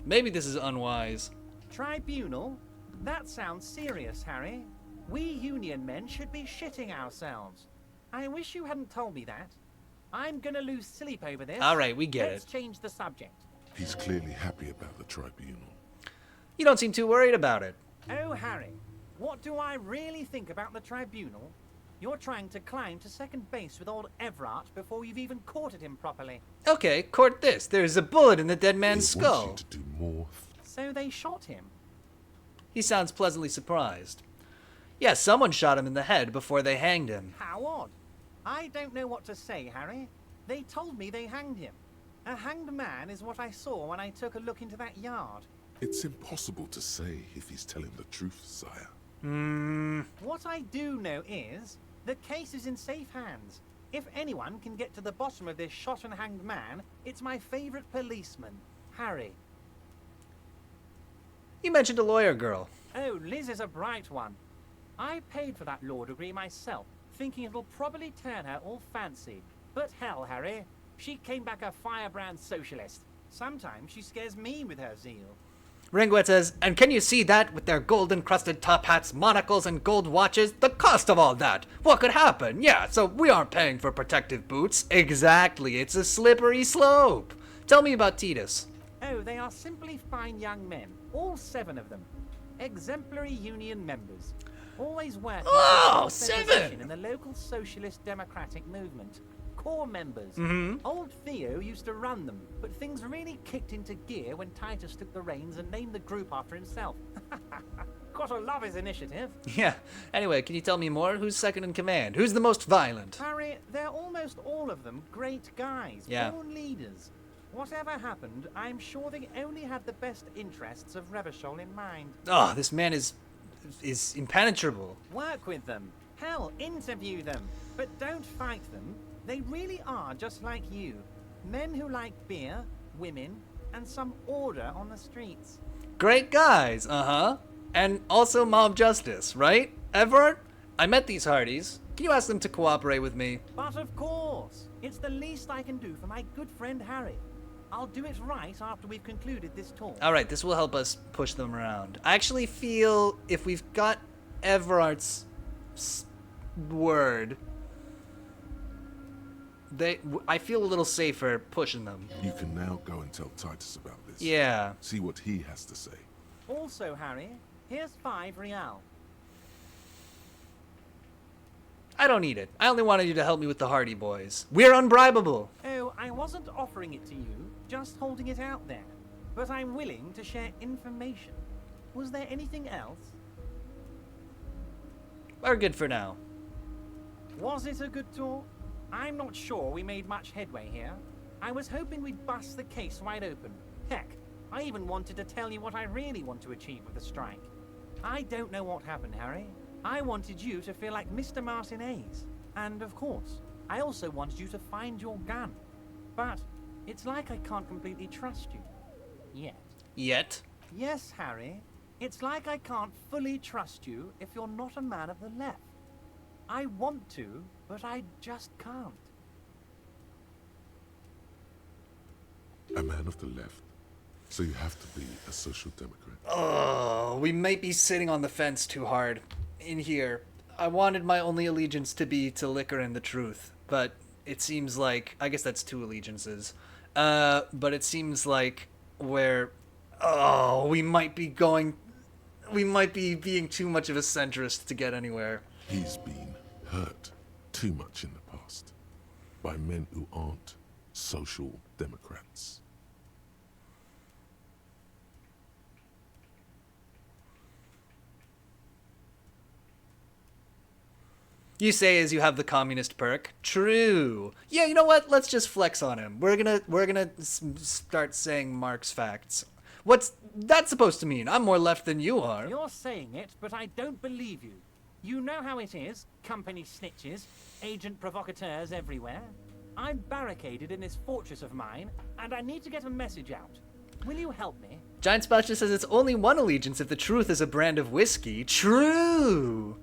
Maybe this is unwise. Tribunal? That sounds serious, Harry. We Union men should be shitting ourselves. I wish you hadn't told me that. I'm gonna lose sleep over this. All right, we get Let's it. change the subject. he's clearly happy about the tribunal. You don't seem too worried about it. Oh, Harry, what do I really think about the tribunal? You're trying to climb to second base with old Everard before you've even courted him properly. Okay, court this. There's a bullet in the dead man's They want skull. you to do more. So they shot him. He sounds pleasantly surprised. Yeah, someone shot him in the head before they hanged him. How odd. I don't know what to say, Harry. They told me they hanged him. A hanged man is what I saw when I took a look into that yard. It's impossible to say if he's telling the truth, sire. What I do know is, the case is in safe hands. If anyone can get to the bottom of this shot and hanged man, it's my favorite policeman, Harry. You mentioned a lawyer girl. Oh, Liz is a bright one. I paid for that law degree myself, thinking it'll probably turn her all fancy. But hell, Harry, she came back a firebrand socialist. Sometimes she scares me with her zeal. Ringwet says, and can you see that with their gold-encrusted top hats, monocles, and gold watches? The cost of all that! What could happen? Yeah, so we aren't paying for protective boots. Exactly, it's a slippery slope. Tell me about Titus. Oh, they are simply fine young men, all 7 of them. Exemplary union members. Always working Oh, towards their 7! position in the local socialist democratic movement. Core members. Old Theo used to run them, but things really kicked into gear when Titus took the reins and named the group after himself. Gotta love his initiative. Yeah, anyway, can you tell me more? Who's second in command? Who's the most violent? Harry, they're almost all of them great guys, Yeah. born leaders. Whatever happened, I'm sure they only had the best interests of Revachol in mind. Oh, this man is impenetrable. Work with them. Hell, interview them. But don't fight them. They really are just like you. Men who like beer, women, and some order on the streets. Great guys, uh-huh. And also mob justice, right? Everard? I met these Hardys. Can you ask them to cooperate with me? But of course, it's the least I can do for my good friend Harry. I'll do it right after we've concluded this talk. Alright, this will help us push them around. I actually feel if we've got Everard's word, I feel a little safer pushing them. You can now go and tell Titus about this. Yeah. See what he has to say. Also, Harry, here's 5 real. I don't need it. I only wanted you to help me with the Hardy Boys. We're unbribable. Oh, I wasn't offering it to you, just holding it out there. But I'm willing to share information. Was there anything else? We're good for now. Was it a good talk? I'm not sure we made much headway here. I was hoping we'd bust the case wide open. Heck, I even wanted to tell you what I really want to achieve with the strike. I don't know what happened, Harry. I wanted you to feel like Mr. Martinez. And of course, I also wanted you to find your gun. But it's like I can't completely trust you. Yet. Yet? Yes, Harry. It's like I can't fully trust you if you're not a man of the left. I want to, but I just can't. A man of the left. So you have to be a social democrat. Oh, we might be sitting on the fence too hard in here. I wanted my only allegiance to be to liquor and the truth, but it seems like, I guess that's 2 allegiances. But it seems like we might be being too much of a centrist to get anywhere. He's been hurt too much in the past by men who aren't social democrats. You say as you have the communist perk. True. Yeah, you know what? Let's just flex on him. We're gonna start saying Marx facts. What's that supposed to mean? I'm more left than you are. You're saying it, but I don't believe you. You know how it is. Company snitches, agent provocateurs everywhere. I'm barricaded in this fortress of mine, and I need to get a message out. Will you help me? Giant Splash just says it's only one allegiance if the truth is a brand of whiskey. True.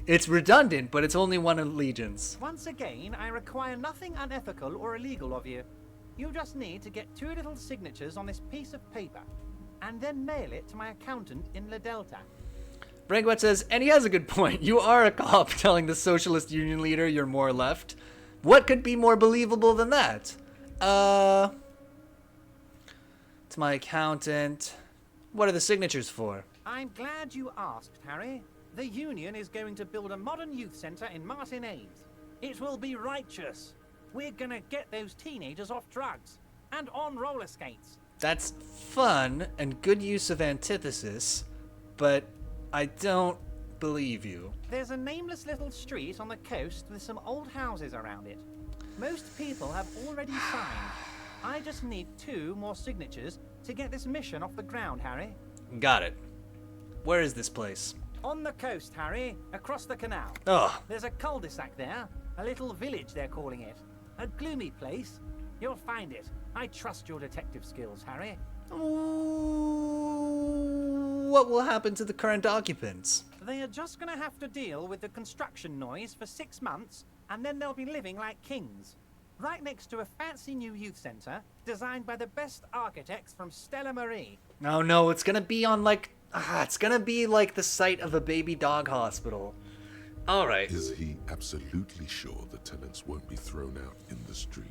It's redundant, but it's only one allegiance. Once again, I require nothing unethical or illegal of you. You just need to get 2 little signatures on this piece of paper, and then mail it to my accountant in La Delta. Brangwet says, and he has a good point. You are a cop telling the Socialist Union leader you're more left. What could be more believable than that? To my accountant. What are the signatures for? I'm glad you asked, Harry. The Union is going to build a modern youth centre in Martinez. It will be righteous. We're gonna get those teenagers off drugs and on roller skates. That's fun and good use of antithesis, but I don't believe you. There's a nameless little street on the coast with some old houses around it. Most people have already signed. I just need 2 more signatures to get this mission off the ground, Harry. Got it. Where is this place? On the coast, Harry, across the canal. Ugh. There's a cul-de-sac there, a little village they're calling it. A gloomy place. You'll find it. I trust your detective skills, Harry. What will happen to the current occupants? They are just gonna have to deal with the construction noise for 6 months, and then they'll be living like kings. Right next to a fancy new youth centre, designed by the best architects from Stella Marie. No, it's gonna be on it's gonna be like the site of a baby dog hospital. Alright. Is he absolutely sure the tenants won't be thrown out in the street?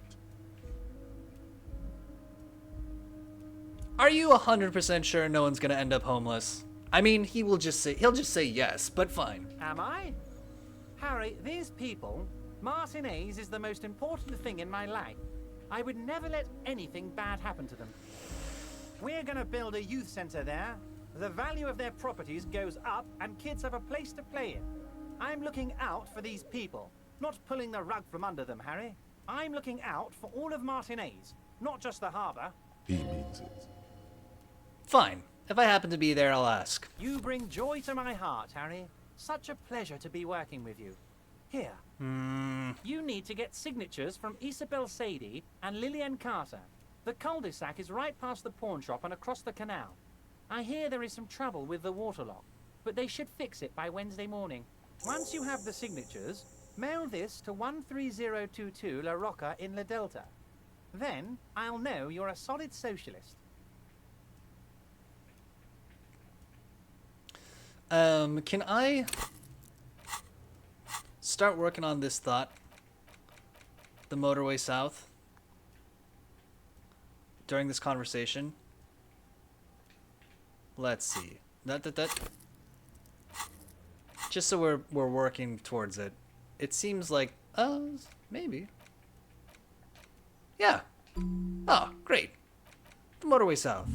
Are you 100% sure no one's gonna end up homeless? I mean, he'll just say yes, but fine. Am I? Harry, these people, Martinez is the most important thing in my life. I would never let anything bad happen to them. We're gonna build a youth centre there. The value of their properties goes up and kids have a place to play in. I'm looking out for these people, not pulling the rug from under them, Harry. I'm looking out for all of Martinez, not just the harbour. He means it. Fine. If I happen to be there, I'll ask. You bring joy to my heart, Harry. Such a pleasure to be working with you. Here. You need to get signatures from Isabel Sadie and Lillian Carter. The cul-de-sac is right past the pawn shop and across the canal. I hear there is some trouble with the water lock, but they should fix it by Wednesday morning. Once you have the signatures, mail this to 13022 La Rocca in La Delta. Then I'll know you're a solid socialist. Can I start working on this thought? the motorway south during this conversation? Let's see. Just so we're working towards it. It seems like maybe. Yeah. Oh, great. The motorway south.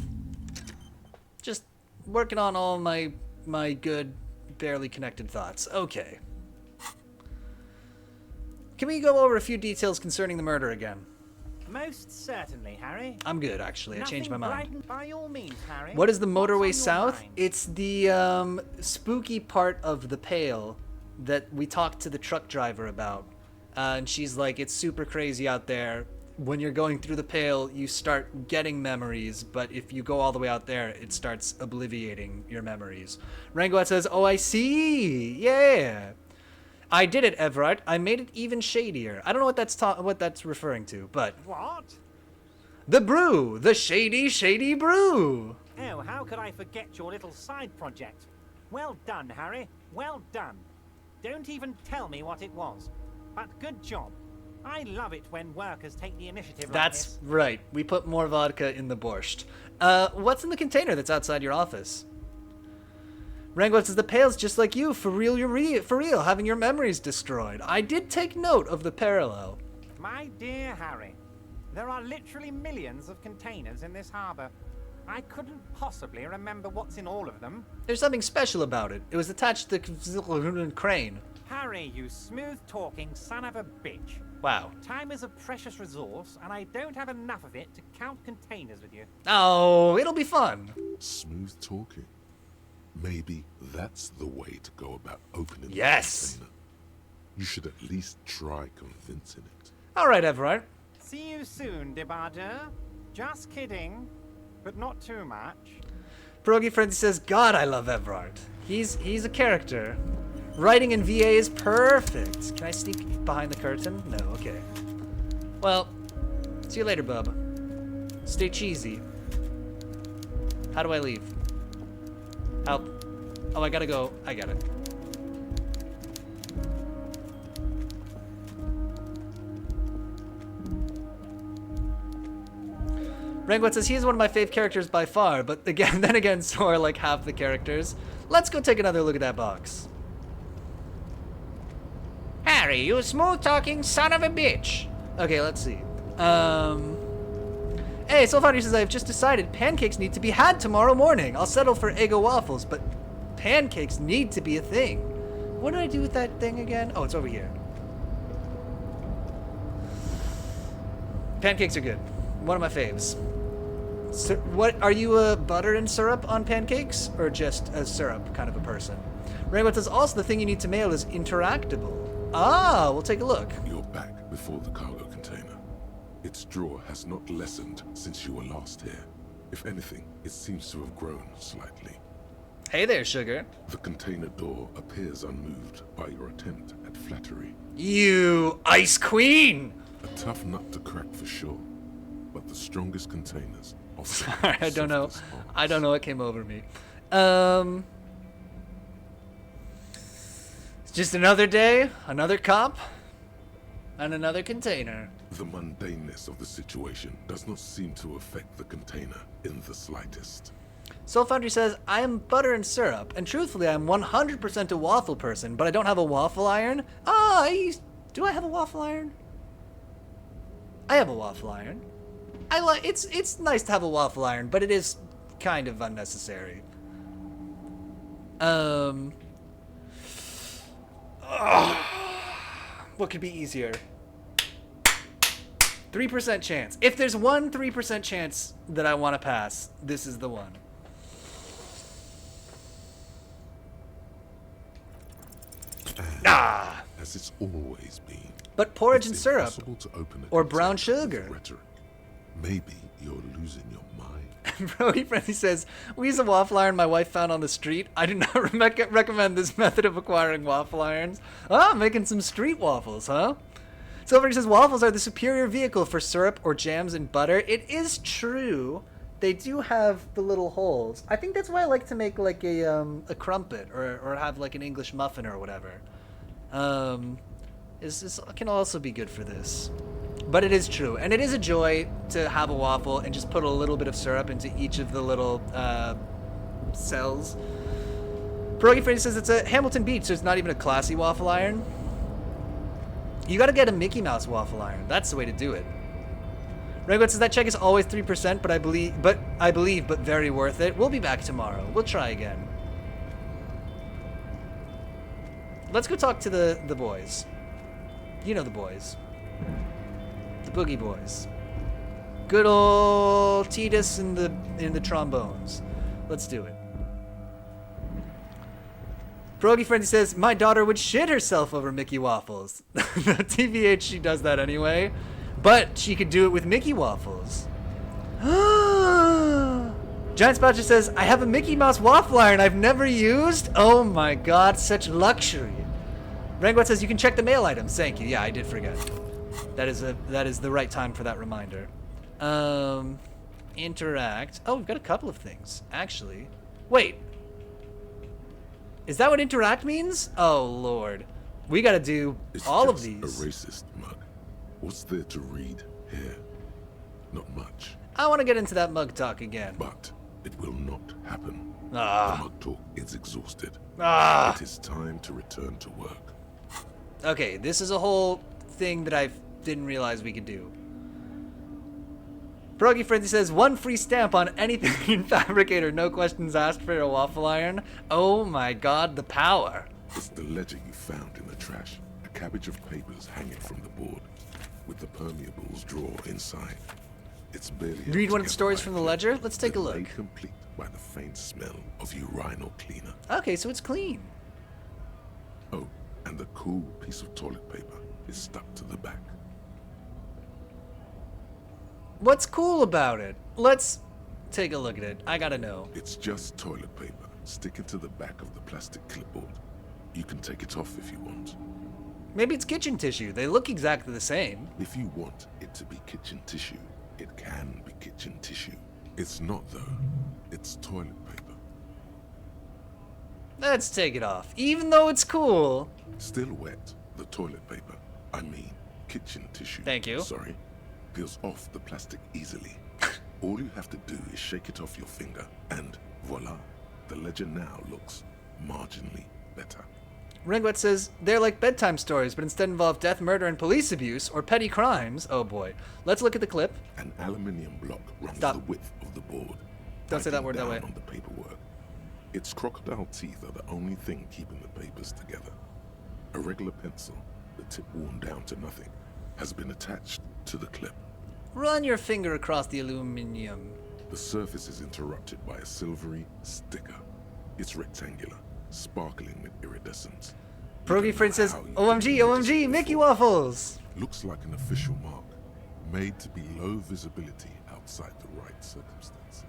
Just working on all my good, barely connected thoughts. Okay. Can we go over a few details concerning the murder again? Most certainly, Harry. I'm good, actually. I changed my mind. Nothing by all means, Harry. What is the What's on motorway your south? mind? It's the spooky part of the Pale that we talked to the truck driver about. And she's like, it's super crazy out there. When you're going through the Pale, you start getting memories, but if you go all the way out there, it starts obliviating your memories. Rangoat says, oh, I see. Yeah. I did it, Everard. I made it even shadier. I don't know what that's referring to, but... What? The brew! The shady brew! Oh, how could I forget your little side project? Well done, Harry. Well done. Don't even tell me what it was. But good job. I love it when workers take the initiative like That's this. right. We put more vodka in the borscht. What's in the container that's outside your office? Rangoat says, the Pale's just like you. For real, for real, having your memories destroyed. I did take note of the parallel. My dear Harry, there are literally millions of containers in this harbor. I couldn't possibly remember what's in all of them. There's something special about it. It was attached to the crane. Harry, you smooth-talking son of a bitch. Wow. Time is a precious resource, and I don't have enough of it to count containers with you. Oh, it'll be fun. Smooth talking. Maybe that's the way to go about opening Yes. the container. You should at least try convincing it. All right, Everard. See you soon, Debarger. Just kidding, but not too much. Pierogi Frenzy says, God, I love Everard. He's a character. Writing in VA is perfect. Can I sneak behind the curtain? No, okay. Well, see you later, bub. Stay cheesy. How do I leave? Help. Oh, I gotta go. I got it. Rangoat says, he is one of my fave characters by far, but then again, so are like half the characters. Let's go take another look at that box. Harry, you smooth-talking son of a bitch. Okay, let's see. Hey, Soulfinder says, I've just decided pancakes need to be had tomorrow morning. I'll settle for Eggo waffles, but pancakes need to be a thing. What did I do with that thing again? Oh, it's over here. Pancakes are good. One of my faves. What are you, a butter and syrup on pancakes, or just a syrup kind of a person? Rainbow says, also the thing you need to mail is interactable. Ah, we'll take a look. You're back before the cargo container. Its drawer has not lessened since you were last here. If anything, it seems to have grown slightly. Hey there, sugar. The container door appears unmoved by your attempt at flattery. You ice queen! A tough nut to crack for sure, but the strongest containers offer. Sorry, I don't know. softest hearts. I don't know what came over me. It's just another day, another cop, and another container. The mundaneness of the situation does not seem to affect the container in the slightest. Soul Foundry says, I am butter and syrup, and truthfully, I'm 100% a waffle person, but I don't have a waffle iron. Do I have a waffle iron? I have a waffle iron. It's nice to have a waffle iron, but it is kind of unnecessary. What could be easier? 3% chance. If there's one 3% chance that I want to pass, this is the one. As it's always been. But porridge and It's syrup. impossible to open a Or brown container with sugar. rhetoric. Maybe you're losing your mind. Brody Friendly says, we use a waffle iron my wife found on the street. I do not recommend this method of acquiring waffle irons. Making some street waffles, huh? Silver says, waffles are the superior vehicle for syrup or jams and butter. It is true. They do have the little holes. I think that's why I like to make like a crumpet or have like an English muffin or whatever. This can also be good for this. But it is true, and it is a joy to have a waffle and just put a little bit of syrup into each of the little cells. Pierogi Freddy says it's a Hamilton Beach, so it's not even a classy waffle iron. You gotta get a Mickey Mouse waffle iron. That's the way to do it. Rango says that check is always 3%, but I believe, but very worth it. We'll be back tomorrow. We'll try again. Let's go talk to the boys. You know the boys. The Boogie Boys. Good old Titus in the trombones. Let's do it. Pierogi Freddy says, my daughter would shit herself over Mickey Waffles. TBH, she does that anyway. But she could do it with Mickey Waffles. Giant Spatcher says, I have a Mickey Mouse waffle iron I've never used. Oh my god, such luxury. Rangwat says, you can check the mail items. Thank you. Yeah, I did forget. That is the right time for that reminder. Interact. Oh, we've got a couple of things, actually. Wait. Is that what interact means? Oh, Lord. We gotta do all of these. It's just a racist mug. What's there to read here? Not much. I want to get into that mug talk again. But it will not happen. The mug talk is exhausted. It is time to return to work. Okay, this is a whole thing that I didn't realize we could do. Pierogi Frenzy says, 1 free stamp on anything in Fabricator, no questions asked for a waffle iron. Oh my god, the power. It's the ledger you found in the trash. A cabbage of papers hanging from the board, with the permeables drawer inside. It's barely... Read one of the stories from the ledger? Let's take a look. Made complete by the faint smell of urinal cleaner. Okay, so it's clean. Oh, and the cool piece of toilet paper is stuck to the back. What's cool about it? Let's take a look at it. I gotta know. It's just toilet paper sticking to the back of the plastic clipboard. You can take it off if you want. Maybe it's kitchen tissue. They look exactly the same. If you want it to be kitchen tissue, it can be kitchen tissue. It's not, though. It's toilet paper. Let's take it off. Even though it's cool. Still wet, the toilet paper. I mean, kitchen tissue. Thank you. Sorry. Peels off the plastic easily. All you have to do is shake it off your finger, and voila, the ledger now looks marginally better. Ringwet says, they're like bedtime stories, but instead involve death, murder, and police abuse, or petty crimes. Oh boy. Let's look at the clip. An aluminium block runs Stop. the width of the board. Don't say that word that down way. On the paperwork. Its crocodile teeth are the only thing keeping the papers together. A regular pencil, the tip worn down to nothing, has been attached to the clip. Run your finger across the aluminum. The surface is interrupted by a silvery sticker. It's rectangular, sparkling with iridescence. Pierogi Friend says, OMG, OMG, Mickey Waffles! Looks like an official mark, made to be low visibility outside the right circumstances.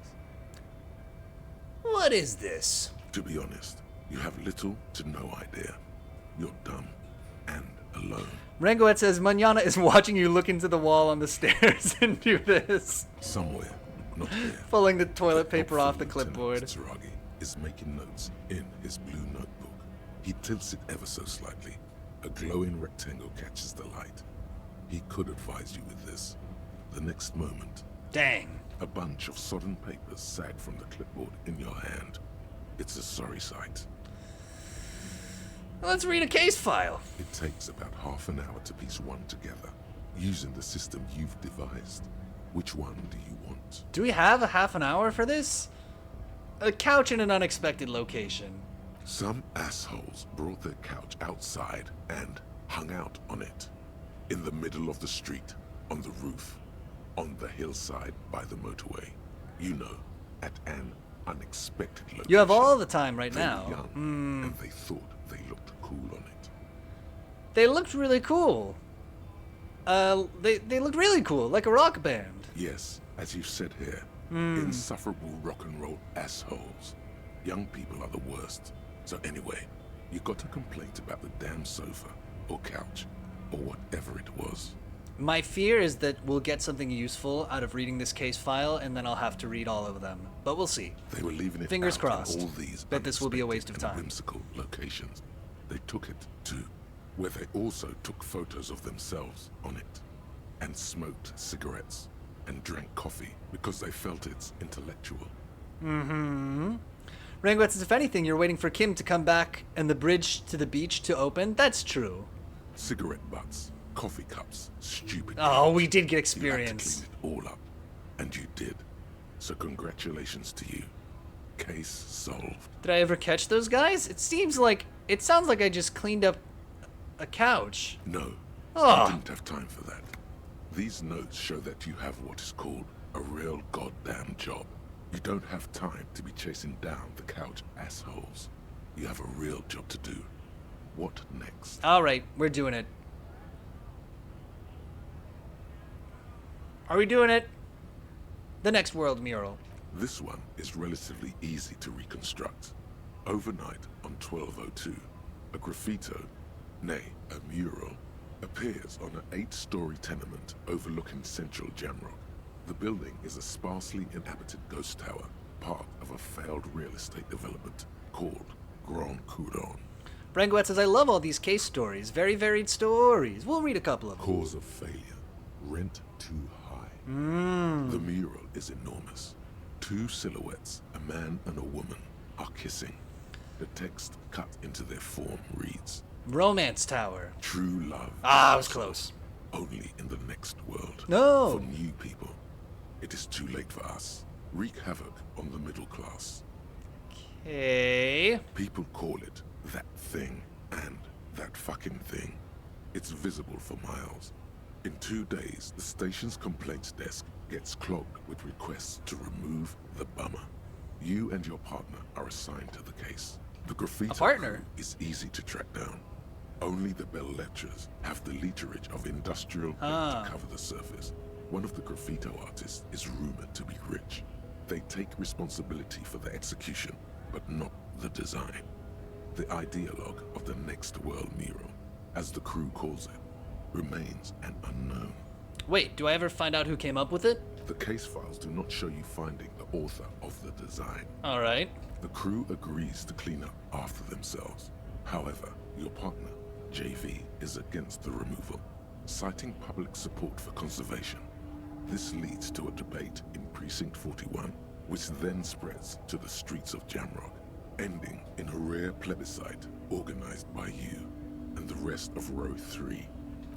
What is this? To be honest, you have little to no idea. You're dumb and alone. Rangoet says, Manana is watching you look into the wall on the stairs and do this. Somewhere, not here. Pulling the toilet The paper off the hopeful clipboard. Lieutenant Tsuragi is making notes in his blue notebook. He tilts it ever so slightly. A glowing rectangle catches the light. He could advise you with this. The next moment, Dang. a bunch of sodden papers sag from the clipboard in your hand. It's a sorry sight. Let's read a case file. It takes about half an hour to piece one together, using the system you've devised. Which one do you want? Do we have a half an hour for this? A couch in an unexpected location. Some assholes brought their couch outside and hung out on it. In the middle of the street, on the roof, on the hillside by the motorway. You know, at an unexpected location. You have all the time right They now. were young, and they thought they looked cool on it. They looked really cool. They looked really cool, like a rock band. Yes, as you said here, insufferable rock and roll assholes. Young people are the worst. So anyway, you got a complaint about the damn sofa, or couch, or whatever it was. My fear is that we'll get something useful out of reading this case file, and then I'll have to read all of them. But we'll see. They were leaving it Fingers out crossed. in all these Bet this will be a waste of unexpected and time. whimsical locations. They took it to where they also took photos of themselves on it. and smoked cigarettes and drank coffee because they felt it's intellectual. Rangwet says, if anything, you're waiting for Kim to come back and the bridge to the beach to open. That's true. Cigarette butts, coffee cups, stupid. Oh, we garbage. did get You had experience. to clean it all up, and you did. So congratulations to you. Case solved. Did I ever catch those guys? It sounds like I just cleaned up a couch. No, Oh. I didn't have time for that. These notes show that you have what is called a real goddamn job. You don't have time to be chasing down the couch assholes. You have a real job to do. What next? All right, we're doing it. Are we doing it? The next world mural. This one is relatively easy to reconstruct. Overnight on 1202, a graffito, nay, a mural, appears on an 8-story tenement overlooking central Jamrock. The building is a sparsely inhabited ghost tower, part of a failed real estate development called Grand Couronne. Brangwet says, I love all these case stories. Very varied stories. We'll read a couple of them. Cause of failure, rent too high. The mural is enormous. 2 silhouettes, a man and a woman, are kissing. The text cut into their form reads, Romance Tower. true love. Ah, I was close. Only in the next world. No. For new people. It is too late for us. Wreak havoc on the middle class. Okay. People call it that thing and that fucking thing. It's visible for miles. In 2 days, the station's complaints desk gets clogged with requests to remove the bummer. You and your partner are assigned to the case. The graffiti partner? crew is easy to track down. Only the bell lecturers have the literage of industrial paint to cover the surface. One of the graffito artists is rumored to be rich. They take responsibility for the execution, but not the design. The ideologue of the next world mural, as the crew calls it, remains an unknown. Wait, do I ever find out who came up with it? The case files do not show you finding the author of the design. All right. The crew agrees to clean up after themselves. However, your partner, JV, is against the removal, citing public support for conservation. This leads to a debate in Precinct 41, which then spreads to the streets of Jamrock, ending in a rare plebiscite organized by you and the rest of Row 3.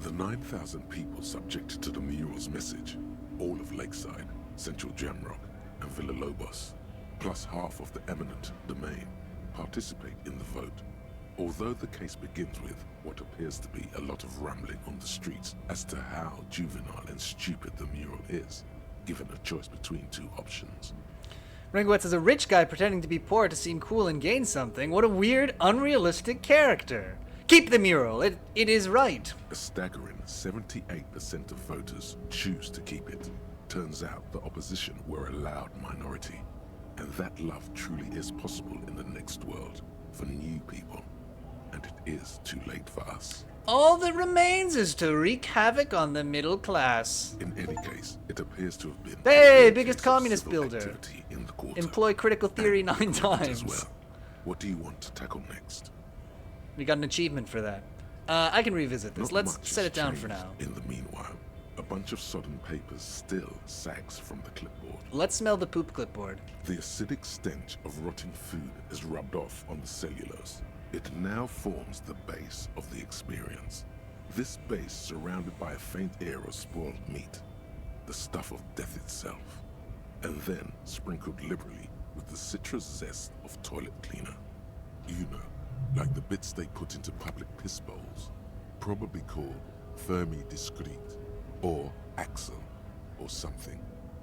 The 9,000 people subject to the mural's message, all of Lakeside, Central Jamrock, and Villa Lobos, plus half of the eminent domain, participate in the vote. Although the case begins with what appears to be a lot of rambling on the streets as to how juvenile and stupid the mural is, given a choice between 2 options. Rangwetz is a rich guy pretending to be poor to seem cool and gain something. What a weird, unrealistic character. Keep the mural. It is right. A staggering 78% of voters choose to keep it. Turns out the opposition were a loud minority. And that love truly is possible in the next world for new people. And it is too late for us. All that remains is to wreak havoc on the middle class. In any case, it appears to have been Hey, a biggest case of communist civil builder. activity in the quarter. Employ critical theory And 9 recruitment times. as well. What do you want to tackle next? We got an achievement for that. I can revisit this. Not Let's much set has it down for changed now. In the meanwhile, a bunch of sodden papers still sags from the clipboard. Let's smell the poop clipboard. The acidic stench of rotting food is rubbed off on the cellulose. It now forms the base of the experience. This base surrounded by a faint air of spoiled meat, the stuff of death itself, and then sprinkled liberally with the citrus zest of toilet cleaner. You know, like the bits they put into public piss bowls, probably called Fermi Discrete, or Axel, or something.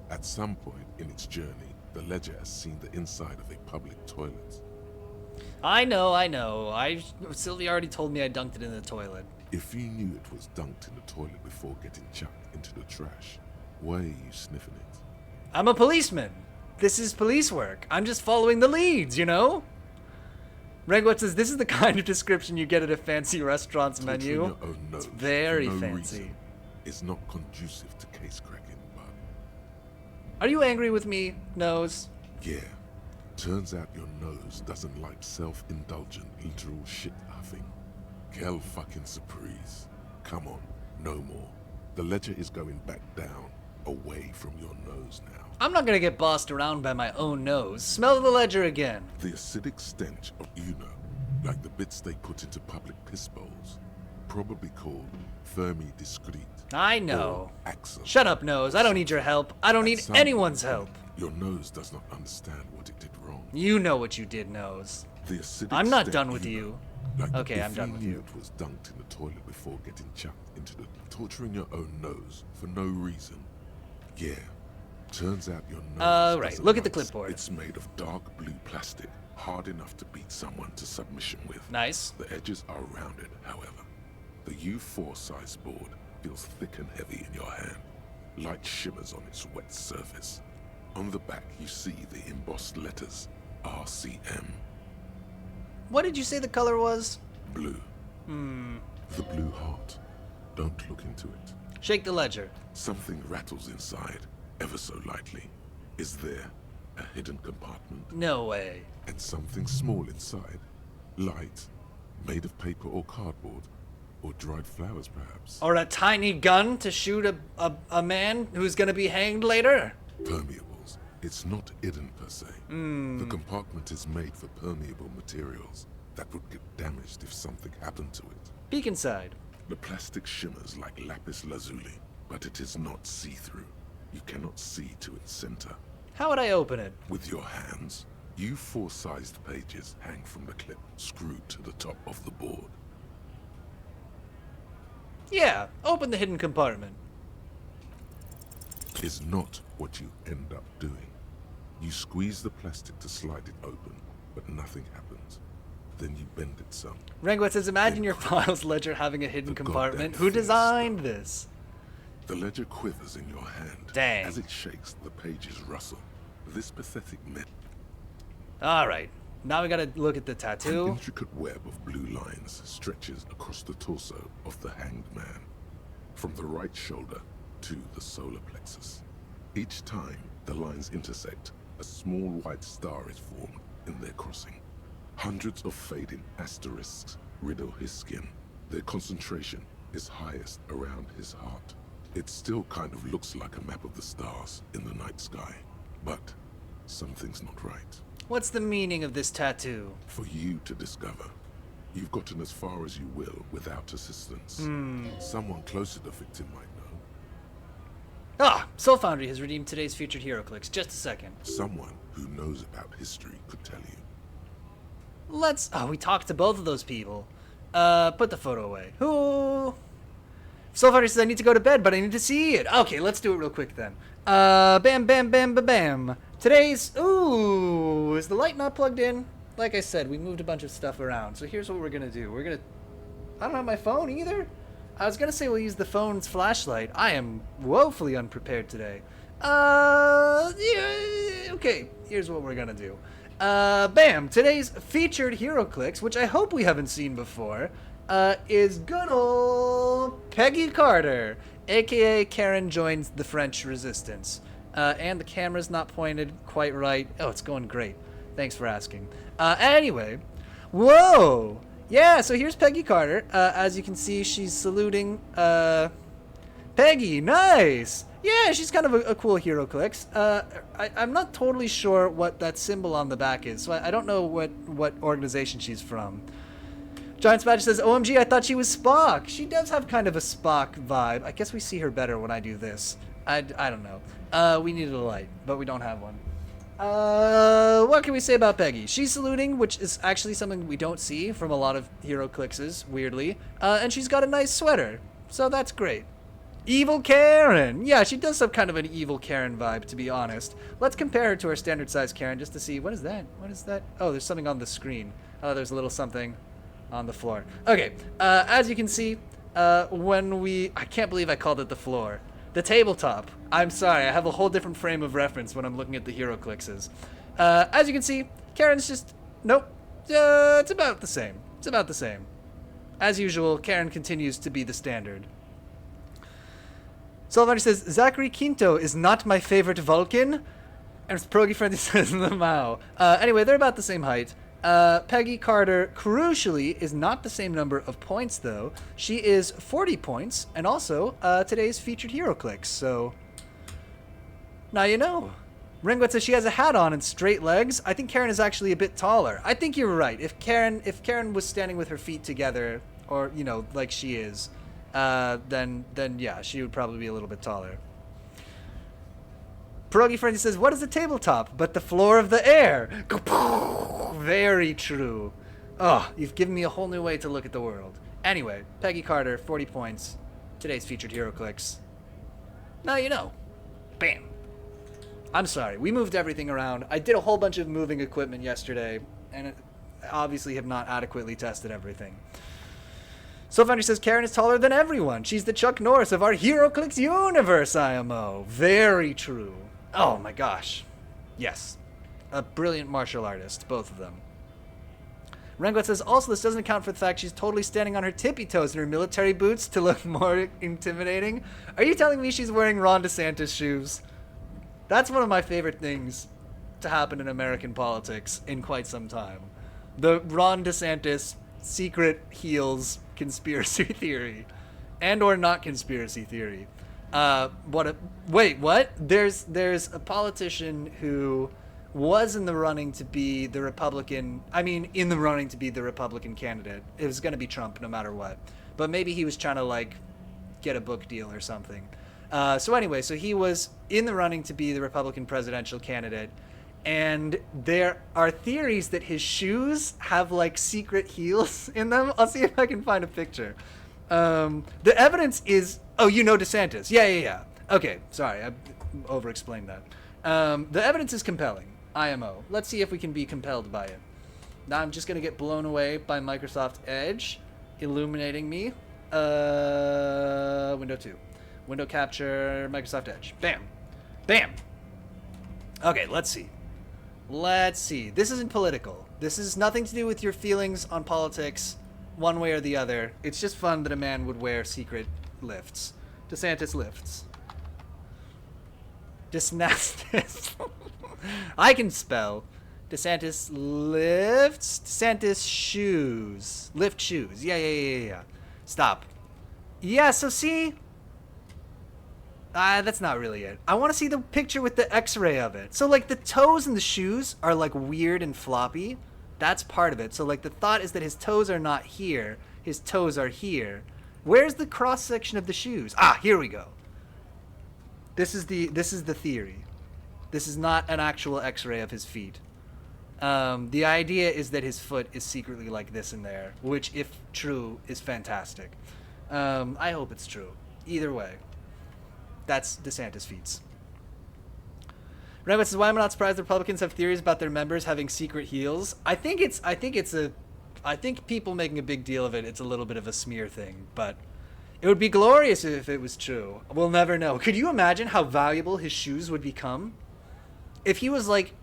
At some point in its journey, the ledger has seen the inside of a public toilet. I know. Sylvia already told me I dunked it in the toilet. If you knew it was dunked in the toilet before getting chucked into the trash, why are you sniffing it? I'm a policeman. This is police work. I'm just following the leads, you know? Rangwet says this is the kind of description you get at a fancy restaurant's Torturing menu. your own nose It's very for no fancy. reason is not conducive to case cracking, but Are you angry with me, Nose? yeah. Turns out your nose doesn't like self-indulgent literal shit huffing. Quelle fucking surprise. Come on, no more. The ledger is going back down, away from your nose now. I'm not gonna get bossed around by my own nose. Smell the ledger again. The acidic stench of, like the bits they put into public piss bowls, probably called Fermi Discrete. I know. Or Axel. Shut up, nose. I don't need your help. I don't need Some anyone's point, help. Your nose does not understand what it did wrong. You know what you did, nose. The acidic I'm not stench, done with you. Like Okay, I'm if done with knew you. It was dunked in the toilet before getting chucked into the torturing your own nose for no reason. Yeah. Turns out your nose. Right. doesn't Look at the once. clipboard. It's made of dark blue plastic, hard enough to beat someone to submission with. Nice. The edges are rounded, however. The U4 size board feels thick and heavy in your hand. Light shimmers on its wet surface. On the back, you see the embossed letters RCM. What did you say the color was? Blue. The blue heart. Don't look into it. Shake the ledger. Something rattles inside, ever so lightly. Is there a hidden compartment? No way. And something small inside? Light, made of paper or cardboard? Or dried flowers, perhaps? Or a tiny gun to shoot a man who's gonna be hanged later? Permeables. It's not hidden per se. The compartment is made for permeable materials that would get damaged if something happened to it. Peek inside. The plastic shimmers like lapis lazuli, but it is not see-through. You cannot see to its center. How would I open it? With your hands, U4-sized pages hang from the clip screwed to the top of the board. Yeah, open the hidden compartment. Is not what you end up doing. You squeeze the plastic to slide it open, but nothing happens. Then you bend it some. Rangwat says, imagine your files ledger having a hidden The compartment. goddamn Who thing is designed stuck. this? The ledger quivers in your hand. Dang. As it shakes, the pages rustle. This pathetic myth. Alright, now we gotta look at the An tattoo. intricate web of blue lines stretches across the torso of the hanged man, from the right shoulder to the solar plexus. Each time the lines intersect, a small white star is formed in their crossing. Hundreds of fading asterisks riddle his skin. Their concentration is highest around his heart. It still kind of looks like a map of the stars in the night sky, but something's not right. What's the meaning of this tattoo? For you to discover. You've gotten as far as you will without assistance. Someone closer to the victim might know. Ah, Soul Foundry has redeemed today's featured hero clicks. Just a second. Someone who knows about history could tell you. Let's... Oh, we talked to both of those people. Put the photo away. Who... Soul Foundry says I need to go to bed, but I need to see it. Okay, let's do it real quick then. Bam, bam, bam, bam, bam. Today's... Ooh, is the light not plugged in? Like I said, we moved a bunch of stuff around. So here's what we're gonna do. We're gonna... I don't have my phone either. I was gonna say we'll use the phone's flashlight. I am woefully unprepared today. Yeah, okay, here's what we're gonna do. Bam! Today's featured hero clicks, which I hope we haven't seen before, is good old Peggy Carter, aka Karen joins the French Resistance. And the camera's not pointed quite right. Oh, it's going great. Thanks for asking. Anyway, whoa! Yeah, so here's Peggy Carter. As you can see, she's saluting, Peggy, nice! Yeah, she's kind of a cool hero clicks. I'm not totally sure what that symbol on the back is, so I don't know what organization she's from. Giant Smash says, OMG, I thought she was Spock. She does have kind of a Spock vibe. I guess we see her better when I do this. I don't know. We needed a light, but we don't have one. What can we say about Peggy? She's saluting, which is actually something we don't see from a lot of hero clickses, weirdly. And she's got a nice sweater, so that's great. Evil Karen! Yeah, she does have kind of an evil Karen vibe, to be honest. Let's compare her to our standard size Karen just to see. What is that? What is that? Oh, there's something on the screen. Oh, there's a little something on the floor. Okay, as you can see, when we... I can't believe I called it the floor. The tabletop. I'm sorry, I have a whole different frame of reference when I'm looking at the hero clickses. As you can see, Karen's just... Nope. It's about the same. It's about the same. As usual, Karen continues to be the standard. Solvander says, Zachary Quinto is not my favorite Vulcan. And Progi Friendly says, the Mao. Anyway, they're about the same height. Peggy Carter, crucially, is not the same number of points, though. She is 40 points, and also today's featured hero clicks, so now you know. Ringwood says she has a hat on and straight legs. I think Karen is actually a bit taller. I think you're right. If Karen was standing with her feet together, or, you know, like she is, then yeah, she would probably be a little bit taller. Pierogi Frenzy says, what is a tabletop but the floor of the air? Very true. Oh, you've given me a whole new way to look at the world. Anyway, Peggy Carter, 40 points. Today's featured hero clicks. Now you know. Bam. I'm sorry, we moved everything around. I did a whole bunch of moving equipment yesterday, and obviously have not adequately tested everything. Soulfoundry says, Karen is taller than everyone. She's the Chuck Norris of our HeroClix universe, IMO. Very true. Oh my gosh. Yes. A brilliant martial artist, both of them. Rengot says, also this doesn't account for the fact she's totally standing on her tippy toes in her military boots to look more intimidating. Are you telling me she's wearing Ron DeSantis shoes? That's one of my favorite things to happen in American politics in quite some time. The Ron DeSantis secret heels conspiracy theory. And or not conspiracy theory. Wait, what? There's a politician who was in the running to be the Republican candidate. It was going to be Trump no matter what. But maybe he was trying to, like, get a book deal or something. So he was in the running to be the Republican presidential candidate. And there are theories that his shoes have, like, secret heels in them. I'll see if I can find a picture. The evidence is... Oh, you know DeSantis. Yeah. Okay, sorry, I over-explained that. The evidence is compelling. IMO. Let's see if we can be compelled by it. Now I'm just going to get blown away by Microsoft Edge, illuminating me. Window 2. Window capture, Microsoft Edge. Bam. Bam. Okay, let's see. This isn't political. This is nothing to do with your feelings on politics, one way or the other. It's just fun that a man would wear secret lifts. DeSantis lifts. DeSantis. I can spell. DeSantis lifts. DeSantis shoes. Lift shoes. Yeah. Stop. Yeah, so see... that's not really it. I want to see the picture with the x-ray of it. So, like, the toes and the shoes are, like, weird and floppy. That's part of it. So, like, the thought is that his toes are not here. His toes are here. Where's the cross-section of the shoes? Ah, here we go. This is the theory. This is not an actual x-ray of his feet. The idea is that his foot is secretly like this in there, which, if true, is fantastic. I hope it's true. Either way. That's DeSantis feats. Rabbit says, why am I not surprised the Republicans have theories about their members having secret heels? I think people making a big deal of it, it's a little bit of a smear thing, but it would be glorious if it was true. We'll never know. Could you imagine how valuable his shoes would become? If he was like,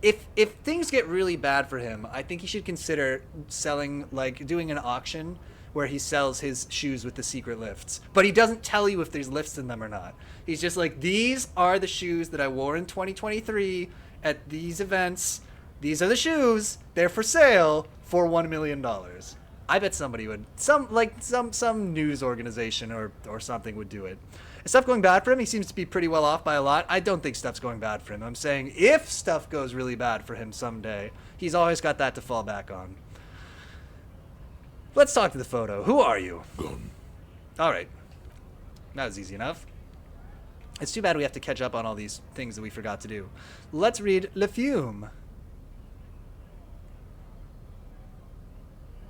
if things get really bad for him, I think he should consider selling, like, doing an auction where he sells his shoes with the secret lifts. But he doesn't tell you if there's lifts in them or not. He's just like, these are the shoes that I wore in 2023 at these events. These are the shoes. They're for sale for $1 million. I bet somebody would. Some news organization or something would do it. Is stuff going bad for him? He seems to be pretty well off by a lot. I don't think stuff's going bad for him. I'm saying if stuff goes really bad for him someday, he's always got that to fall back on. Let's talk to the photo. Who are you? Gone. All right. That was easy enough. It's too bad we have to catch up on all these things that we forgot to do. Let's read Le Fume.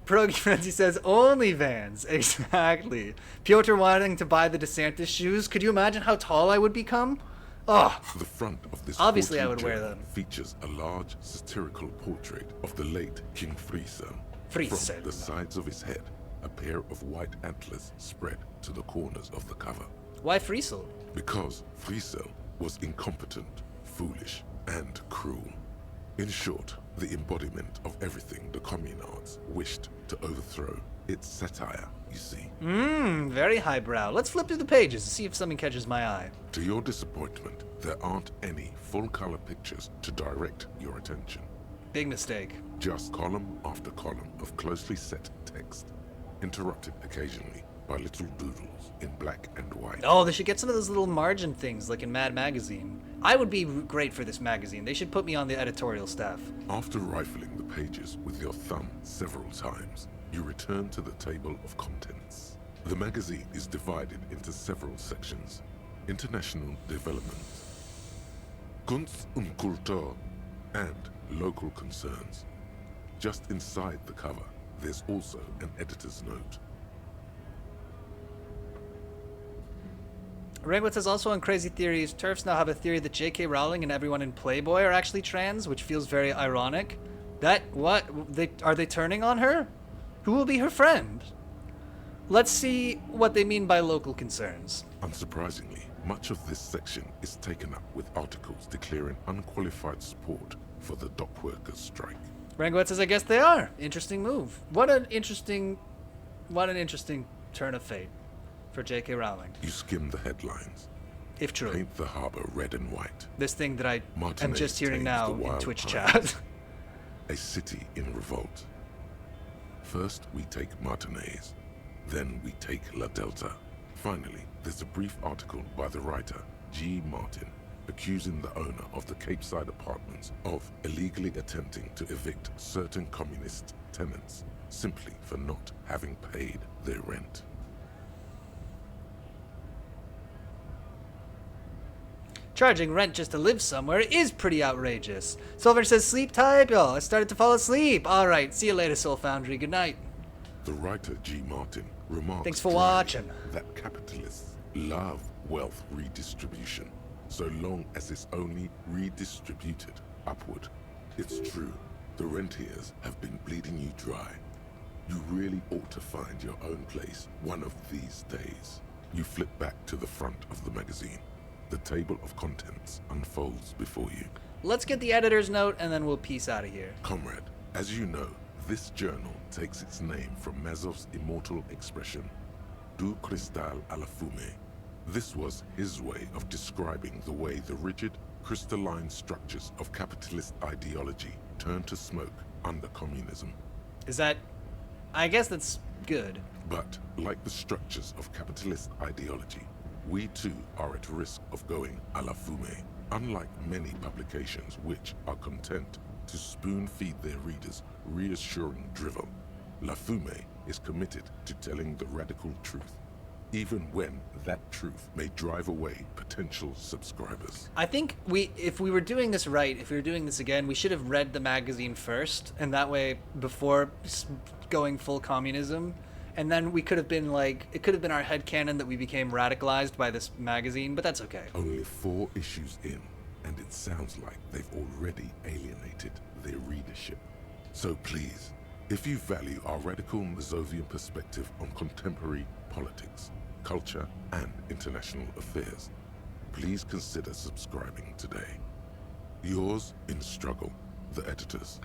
Pierogi Frenzy says, only Vans. Exactly. Piotr wanting to buy the DeSantis shoes. Could you imagine how tall I would become? Oh. The front of this Obviously I 14 would wear journal them. features a large satirical portrait of the late King Friesel. Friesel. From the sides of his head, a pair of white antlers spread to the corners of the cover. Why Friesel? Because Friesel was incompetent, foolish, and cruel. In short, the embodiment of everything the communards wished to overthrow. It's satire, you see. Very highbrow. Let's flip through the pages to see if something catches my eye. To your disappointment, there aren't any full-color pictures to direct your attention. Big mistake. Just column after column of closely set text, interrupted occasionally by little doodles in black and white. Oh, they should get some of those little margin things like in Mad Magazine. I would be great for this magazine. They should put me on the editorial staff. After rifling the pages with your thumb several times, you return to the table of contents. The magazine is divided into several sections. International development, Kunst und Kultur, and local concerns. Just inside the cover, there's also an editor's note. Rangwood says also on Crazy Theories, TERFs now have a theory that J.K. Rowling and everyone in Playboy are actually trans, which feels very ironic. Are they turning on her? Who will be her friend? Let's see what they mean by local concerns. Unsurprisingly, much of this section is taken up with articles declaring unqualified support for the dock workers' strike. Rangwood says, I guess they are. Interesting move. What an interesting turn of fate for J.K. Rowling. You skim the headlines. If true. Paint the harbor red and white. This thing that I am Martinez just hearing tames now the in wild Twitch pines. chat. A city in revolt. First we take Martinez, then we take La Delta. Finally, there's a brief article by the writer, G. Martin, accusing the owner of the Capeside Apartments of illegally attempting to evict certain communist tenants simply for not having paid their rent. Charging rent just to live somewhere is pretty outrageous. Silver says, sleep tight, y'all. I started to fall asleep. All right, see you later, Soul Foundry. Good night. The writer G. Martin remarks Thanks for dryly watching. that capitalists love wealth redistribution, so long as it's only redistributed upward. It's true, the rentiers have been bleeding you dry. You really ought to find your own place one of these days. You flip back to the front of the magazine. The table of contents unfolds before you. Let's get the editor's note and then we'll peace out of here. Comrade, as you know, this journal takes its name from Mazov's immortal expression, Du cristal a la fumée. This was his way of describing the way the rigid, crystalline structures of capitalist ideology turn to smoke under communism. Is that... I guess that's good. But, like the structures of capitalist ideology, we too are at risk of going a la fumée. Unlike many publications which are content to spoon-feed their readers reassuring drivel, La Fumée is committed to telling the radical truth, even when that truth may drive away potential subscribers. I think if we were doing this right, if we were doing this again, we should have read the magazine first, and that way, before going full communism, and then we could have been like, it could have been our headcanon that we became radicalized by this magazine, but that's okay. Only 4 issues in, and it sounds like they've already alienated their readership. So please, if you value our radical Mazovian perspective on contemporary politics, culture, and international affairs, please consider subscribing today. Yours in struggle, the editors.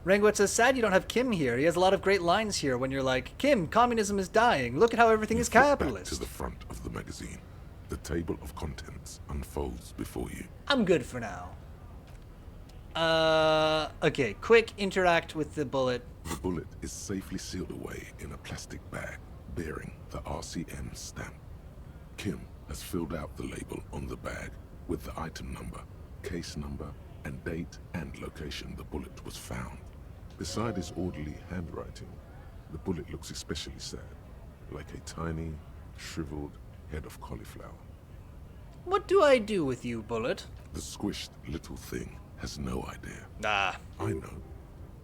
Rangwet says, sad you don't have Kim here. He has a lot of great lines here when you're like, Kim, communism is dying. Look at how everything is Flip back capitalist. to the front of the magazine. The table of contents unfolds before you. I'm good for now. Okay, quick interact with the bullet. The bullet is safely sealed away in a plastic bag bearing the RCM stamp. Kim has filled out the label on the bag with the item number, case number, and date and location the bullet was found. Beside his orderly handwriting, the bullet looks especially sad, like a tiny, shriveled head of cauliflower. What do I do with you, bullet? The squished little thing has no idea. Ah. I know.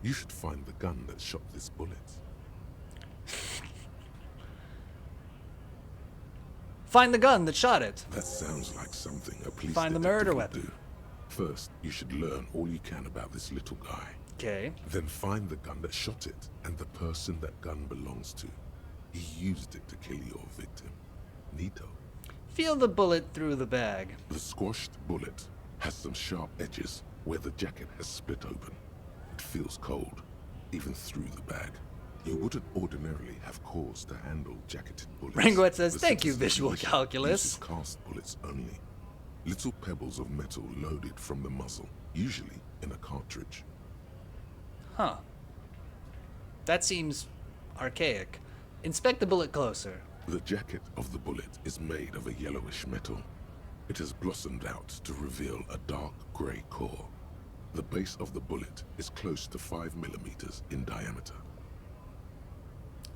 You should find the gun that shot this bullet. Find the gun that shot it. That sounds like something a police Find the detective murder would weapon. do. First, you should learn all you can about this little guy. Okay. Then find the gun that shot it and the person that gun belongs to. He used it to kill your victim. Neato. Feel the bullet through the bag. The squashed bullet has some sharp edges where the jacket has split open. It feels cold, even through the bag. You wouldn't ordinarily have cause to handle jacketed bullets. Rangoet says, The thank you, Citizen's visual Militia calculus. uses cast bullets only. Little pebbles of metal loaded from the muzzle, usually in a cartridge. Huh. That seems archaic. Inspect the bullet closer. The jacket of the bullet is made of a yellowish metal. It has blossomed out to reveal a dark grey core. The base of the bullet is close to 5 millimeters in diameter.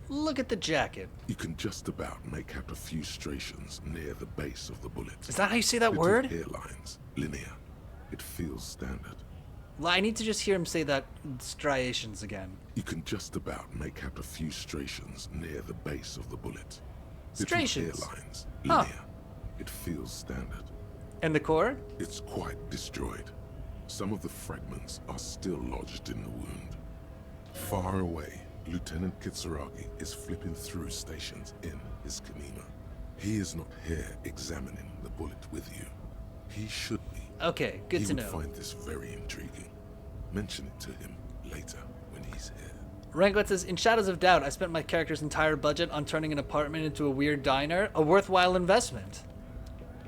Look at the jacket. You can just about make out a few striations near the base of the bullet. Is that how you say that Little word? hairlines, linear. It feels standard. I need to just hear him say that striations again. You can just about make out a few striations near the base of the bullet. Striations? Little hairlines, Huh. linear. It feels standard. And the core? It's quite destroyed. Some of the fragments are still lodged in the wound. Far away, Lieutenant Kitsuragi is flipping through stations in his Kanima. He is not here examining the bullet with you. He should be. Okay, good He to would know. find this very intriguing. Mention it to him later when he's here. Rangot says, in Shadows of Doubt, I spent my character's entire budget on turning an apartment into a weird diner. A worthwhile investment.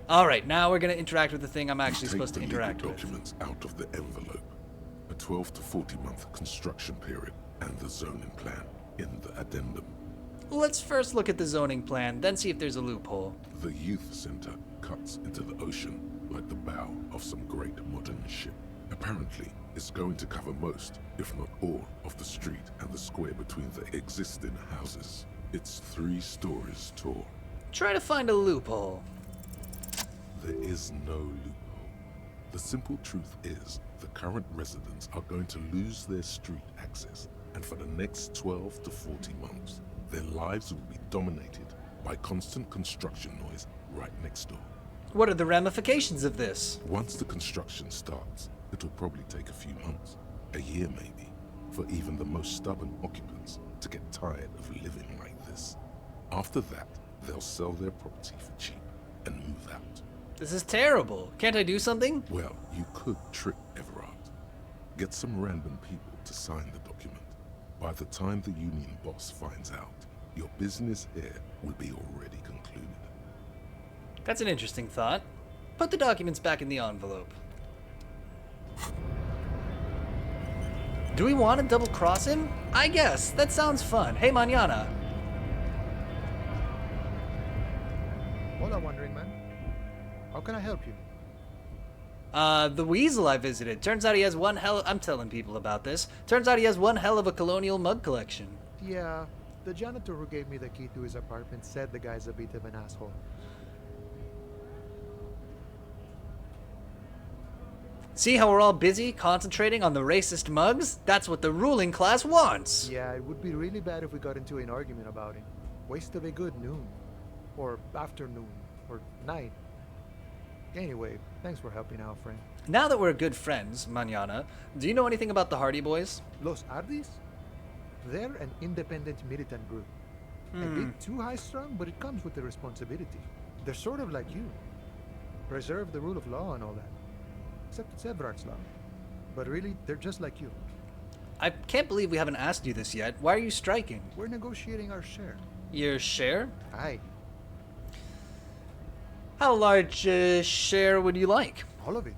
Alright, now we're going to interact with the thing I'm actually Take supposed to the legal interact with. documents out of the envelope. A 12 to 40 month construction period and the zoning plan in the addendum. Let's first look at the zoning plan, then see if there's a loophole. The youth center cuts into the ocean like the bow of some great modern ship. Apparently, it's going to cover most, if not all, of the street and the square between the existing houses. It's 3 stories tall. Try to find a loophole. There is no loophole. The simple truth is, the current residents are going to lose their street access, and for the next 12 to 40 months, their lives will be dominated by constant construction noise right next door. What are the ramifications of this? Once the construction starts, it'll probably take a few months, a year maybe, for even the most stubborn occupants to get tired of living like this. After that, they'll sell their property for cheap and move out. This is terrible. Can't I do something? Well, you could trick Everard. Get some random people to sign the document. By the time the union boss finds out, your business here will be already concluded. That's an interesting thought. Put the documents back in the envelope. Do we want to double cross him? I guess. That sounds fun. Hey, Manana. Hola, Wandering Man. How can I help you? The weasel I visited. Turns out he has one hell... I'm telling people about this. Turns out he has one hell of a colonial mug collection. Yeah, the janitor who gave me the key to his apartment said the guy's a bit of an asshole. See how we're all busy concentrating on the racist mugs? That's what the ruling class wants. Yeah, it would be really bad if we got into an argument about it. Waste of a good noon. Or afternoon. Or night. Anyway, thanks for helping out, friend. Now that we're good friends, Manana, do you know anything about the Hardy Boys? Los Ardis? They're an independent militant group. A bit too high-strung, but it comes with the responsibility. They're sort of like you. Preserve the rule of law and all that. Except it's Everard's law. But really, they're just like you. I can't believe we haven't asked you this yet. Why are you striking? We're negotiating our share. Your share? Aye, How large a share would you like? all of it.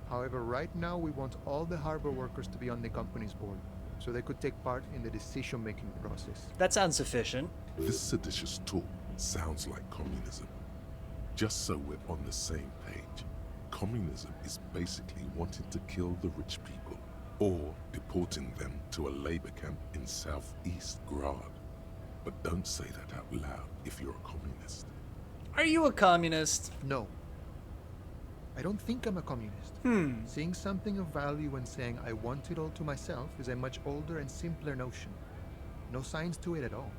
However, right now we want all the harbor workers to be on the company's board, so they could take part in the decision-making process. That sounds sufficient. This seditious talk sounds like communism. Just so we're on the same page, communism is basically wanting to kill the rich people, or deporting them to a labor camp in southeast Grad. But don't say that out loud if you're a communist. Are you a communist? No. I don't think I'm a communist. Seeing something of value and saying I want it all to myself is a much older and simpler notion. No science to it at all.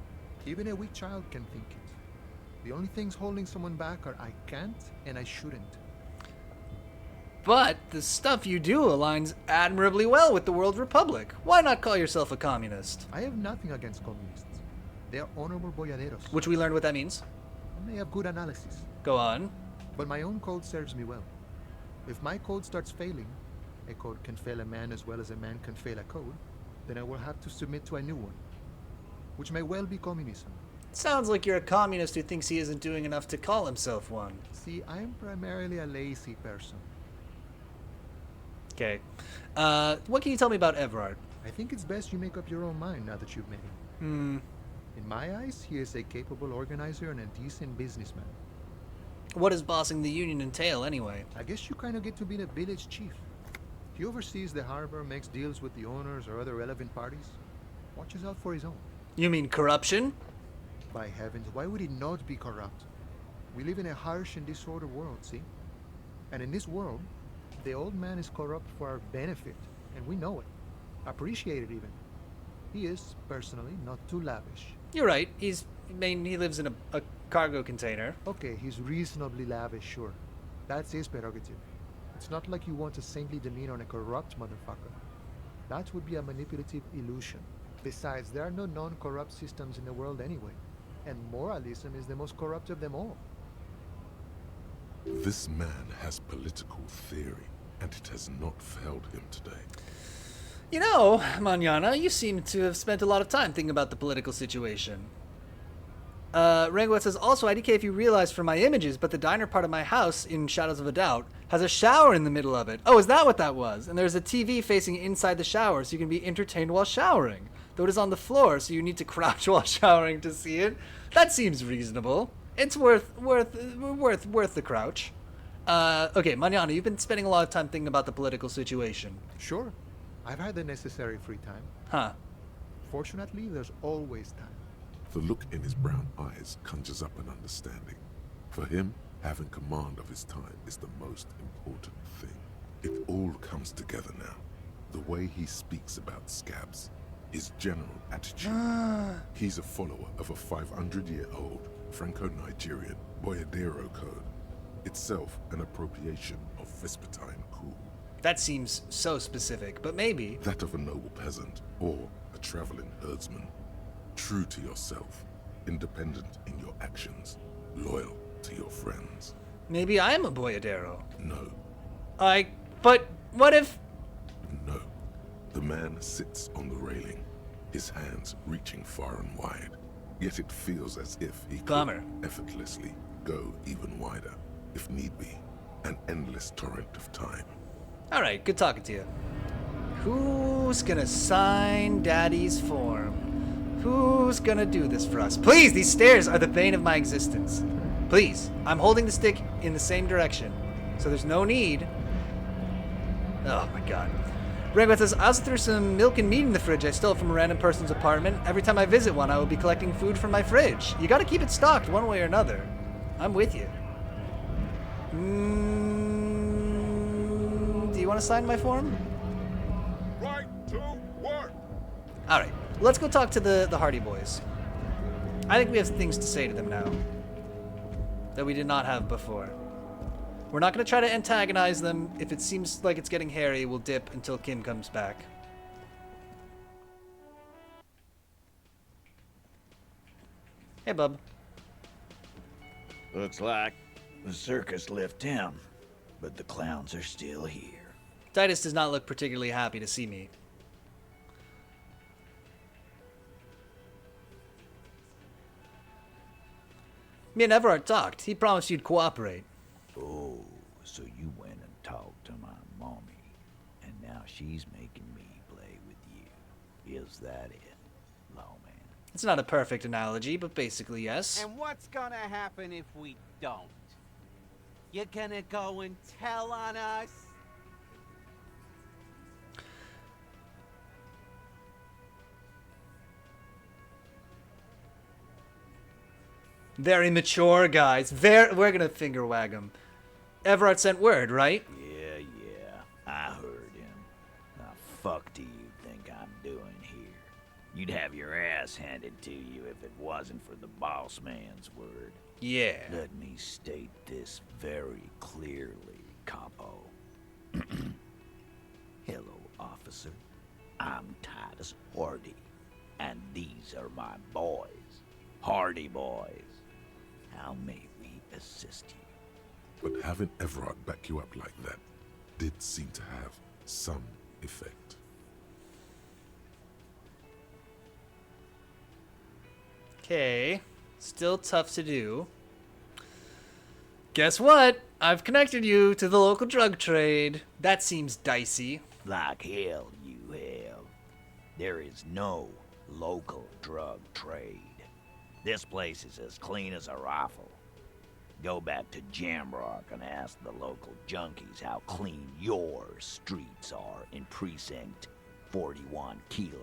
Even a weak child can think it. The only things holding someone back are I can't and I shouldn't. But the stuff you do aligns admirably well with the World Republic. Why not call yourself a communist? I have nothing against communists. They are honorable boyaderos. Which we learned what that means. And they have good analysis. Go on. But my own code serves me well. If my code starts failing, a code can fail a man as well as a man can fail a code, then I will have to submit to a new one, which may well be communism. Sounds like you're a communist who thinks he isn't doing enough to call himself one. See, I am primarily a lazy person. Okay. What can you tell me about Everard? I think it's best you make up your own mind now that you've met him. In my eyes, he is a capable organizer and a decent businessman. What does bossing the union entail, anyway? I guess you kind of get to be the village chief. He oversees the harbor, makes deals with the owners or other relevant parties, watches out for his own. You mean corruption? By heavens, why would he not be corrupt? We live in a harsh and disordered world, see? And in this world, the old man is corrupt for our benefit, and we know it. Appreciate it even. He is, personally, not too lavish. You're right. He lives in a cargo container. Okay, he's reasonably lavish, sure. That's his prerogative. It's not like you want a saintly demeanor on a corrupt motherfucker. That would be a manipulative illusion. Besides, there are no non-corrupt systems in the world anyway. And moralism is the most corrupt of them all. This man has political theory, and it has not failed him today. You know, Manana, you seem to have spent a lot of time thinking about the political situation. Rangwet says, also, IDK, if you realize from my images, but the diner part of my house, in Shadows of a Doubt, has a shower in the middle of it. Oh, is that what that was? And there's a TV facing inside the shower, so you can be entertained while showering. Though it is on the floor, so you need to crouch while showering to see it. That seems reasonable. It's worth the crouch. Okay, Manana, you've been spending a lot of time thinking about the political situation. Sure. I've had the necessary free time. Huh. Fortunately, there's always time. The look in his brown eyes conjures up an understanding. For him, having command of his time is the most important thing. It all comes together now. The way he speaks about scabs, his general attitude. He's a follower of a 500-year-old Franco-Nigerian Boyadero code, itself an appropriation of Vespertine cool. That seems so specific, but maybe. That of a noble peasant or a traveling herdsman. True to yourself, independent in your actions, loyal to your friends. Maybe I am a Boyadero. No. But what if... No. The man sits on the railing, his hands reaching far and wide. Yet it feels as if he Bummer. could effortlessly go even wider, if need be. An endless torrent of time. Alright, good talking to you. Who's gonna sign Daddy's form? Who's gonna do this for us? Please, these stairs are the bane of my existence. Please, I'm holding the stick in the same direction, so there's no need. Oh my god. Rangwet says, I also threw some milk and meat in the fridge I stole from a random person's apartment. Every time I visit one, I will be collecting food from my fridge. You gotta keep it stocked one way or another. I'm with you. Do you want to sign my form? Right to work! Alright, let's go talk to the Hardy Boys. I think we have things to say to them now that we did not have before. We're not going to try to antagonize them. If it seems like it's getting hairy, we'll dip until Kim comes back. Hey, bub. Looks like the circus left town, but the clowns are still here. Titus does not look particularly happy to see me. Me and Everard talked. He promised you'd cooperate. Oh, so you went and talked to my mommy, and now she's making me play with you. Is that it, lawman? It's not a perfect analogy, but basically yes. And what's gonna happen if we don't? You're gonna go and tell on us? Very mature, guys. We're gonna finger wag him. Everard sent word, right? Yeah, I heard him. The fuck do you think I'm doing here? You'd have your ass handed to you if it wasn't for the boss man's word. Yeah. Let me state this very clearly, Capo. Hello, officer. I'm Titus Hardy, and these are my boys. Hardy boys. How may we assist you? But having Everard back you up like that did seem to have some effect. Okay. Still tough to do. Guess what? I've connected you to the local drug trade. That seems dicey. Like hell you have. There is no local drug trade. This place is as clean as a rifle. Go back to Jamrock and ask the local junkies how clean your streets are in Precinct 41 Kilos.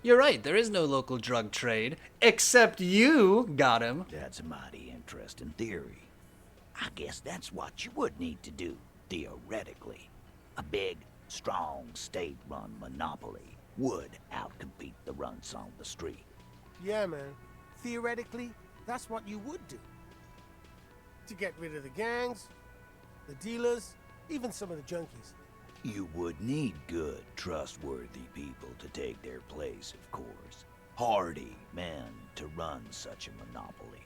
You're right, there is no local drug trade, except you got him. That's a mighty interesting theory. I guess that's what you would need to do, theoretically. A big, strong, state-run monopoly would outcompete the runts on the street. Yeah, man. Theoretically, that's what you would do. To get rid of the gangs, the dealers, even some of the junkies. You would need good, trustworthy people to take their place, of course. Hardy men to run such a monopoly.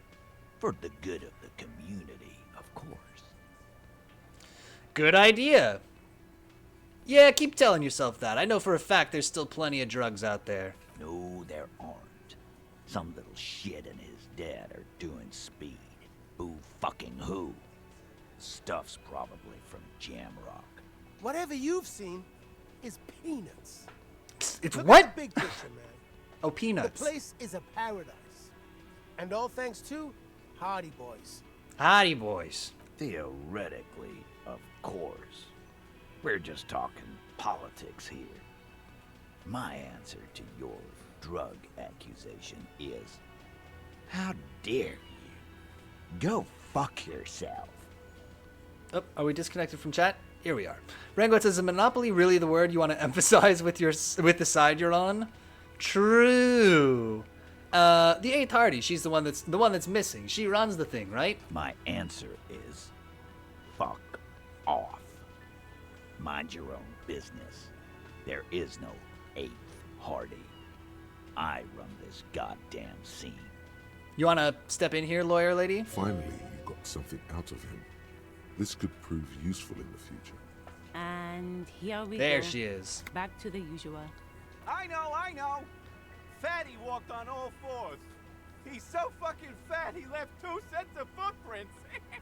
For the good of the community, of course. Good idea. Yeah, keep telling yourself that. I know for a fact there's still plenty of drugs out there. No, there aren't. Some little shit and his dad are doing speed. Who fucking who? Stuff's probably from Jamrock. Whatever you've seen is peanuts. It's Look what? at the big picture, man. Oh, peanuts. The place is a paradise. And all thanks to Hardy Boys. Hardy Boys. Theoretically, of course. We're just talking politics here. My answer to your drug accusation is, how dare you? Go fuck yourself. Oh, are we disconnected from chat? Here we are. Rango says, "Is monopoly really the word you want to emphasize with the side you're on?" True. The eighth Hardy, she's the one that's missing. She runs the thing, right? My answer is, fuck off. Mind your own business. There is no eighth Hardy. I run this goddamn scene. You want to step in here, lawyer lady? Finally, you got something out of him. This could prove useful in the future. And here we go. There she is. Back to the usual. I know. Fatty walked on all fours. He's so fucking fat he left 2 sets of footprints.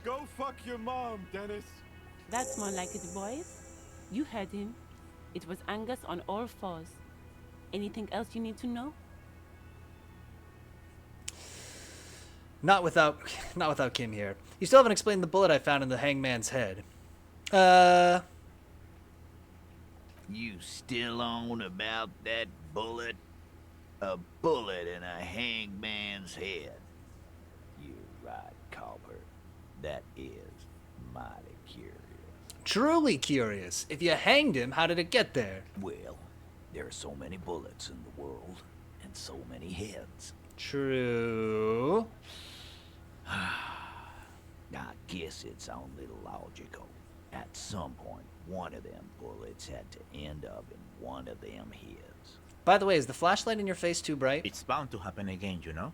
Go fuck your mom, Dennis. That's more like it, boys. You heard him. It was Angus on all fours. Anything else you need to know? Not without Kim here. You still haven't explained the bullet I found in the hangman's head. You still on about that bullet? A bullet in a hangman's head. You're right, Copper. That is mighty curious. Truly curious. If you hanged him, how did it get there? Well, there are so many bullets in the world, and so many heads. True. I guess it's only logical. At some point, one of them bullets had to end up in one of them heads. By the way, is the flashlight in your face too bright? It's bound to happen again, you know?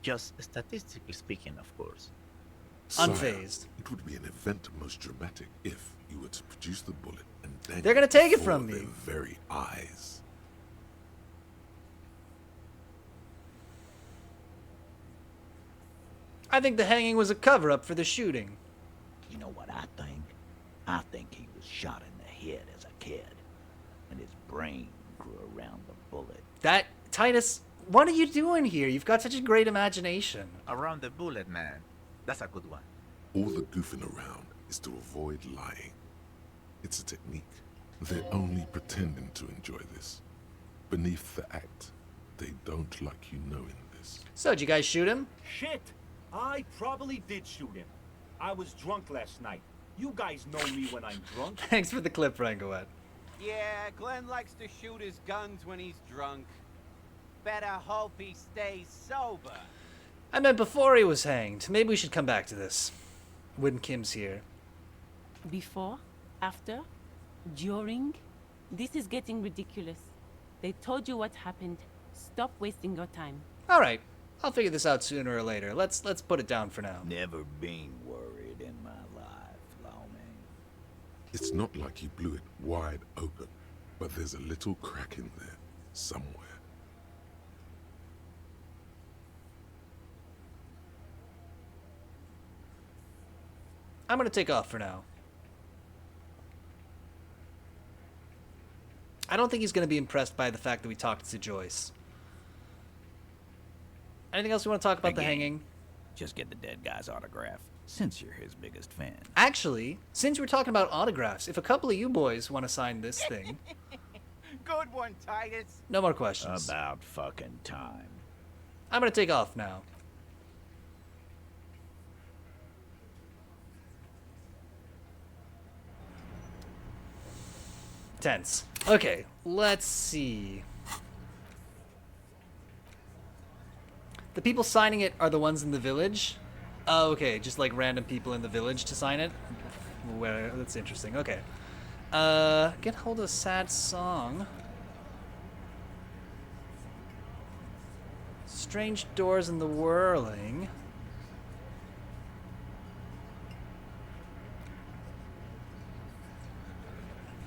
Just statistically speaking, of course. Sire, Unfazed. it would be an event most dramatic if you were to produce the bullet and dangle They're gonna take it before from me. their very eyes. I think the hanging was a cover-up for the shooting. You know what I think? I think he was shot in the head as a kid, and his brain grew around the bullet. That, Titus, what are you doing here? You've got such a great imagination. Around the bullet, man. That's a good one. All the goofing around is to avoid lying. It's a technique. They're only pretending to enjoy this. Beneath the act, they don't like you knowing this. So, did you guys shoot him? Shit! I probably did shoot him. I was drunk last night. You guys know me when I'm drunk. Thanks for the clip, Rangoet. Yeah, Glenn likes to shoot his guns when he's drunk. Better hope he stays sober. I meant before he was hanged. Maybe we should come back to this. When Kim's here. Before? After? During? This is getting ridiculous. They told you what happened. Stop wasting your time. Alright. I'll figure this out sooner or later. Let's put it down for now. Never been worried in my life, Lawman. It's not like you blew it wide open, but there's a little crack in there, somewhere. I'm gonna take off for now. I don't think he's going to be impressed by the fact that we talked to Joyce. Anything else you want to talk about the hanging? Just get the dead guy's autograph, since you're his biggest fan. Actually, since we're talking about autographs, if a couple of you boys want to sign this thing... Good one, Titus. No more questions. About fucking time. I'm going to take off now. Tense. Okay, let's see. The people signing it are the ones in the village? Oh, okay, just like random people in the village to sign it? Well, that's interesting. Okay. Get hold of a sad song. Strange doors in the whirling.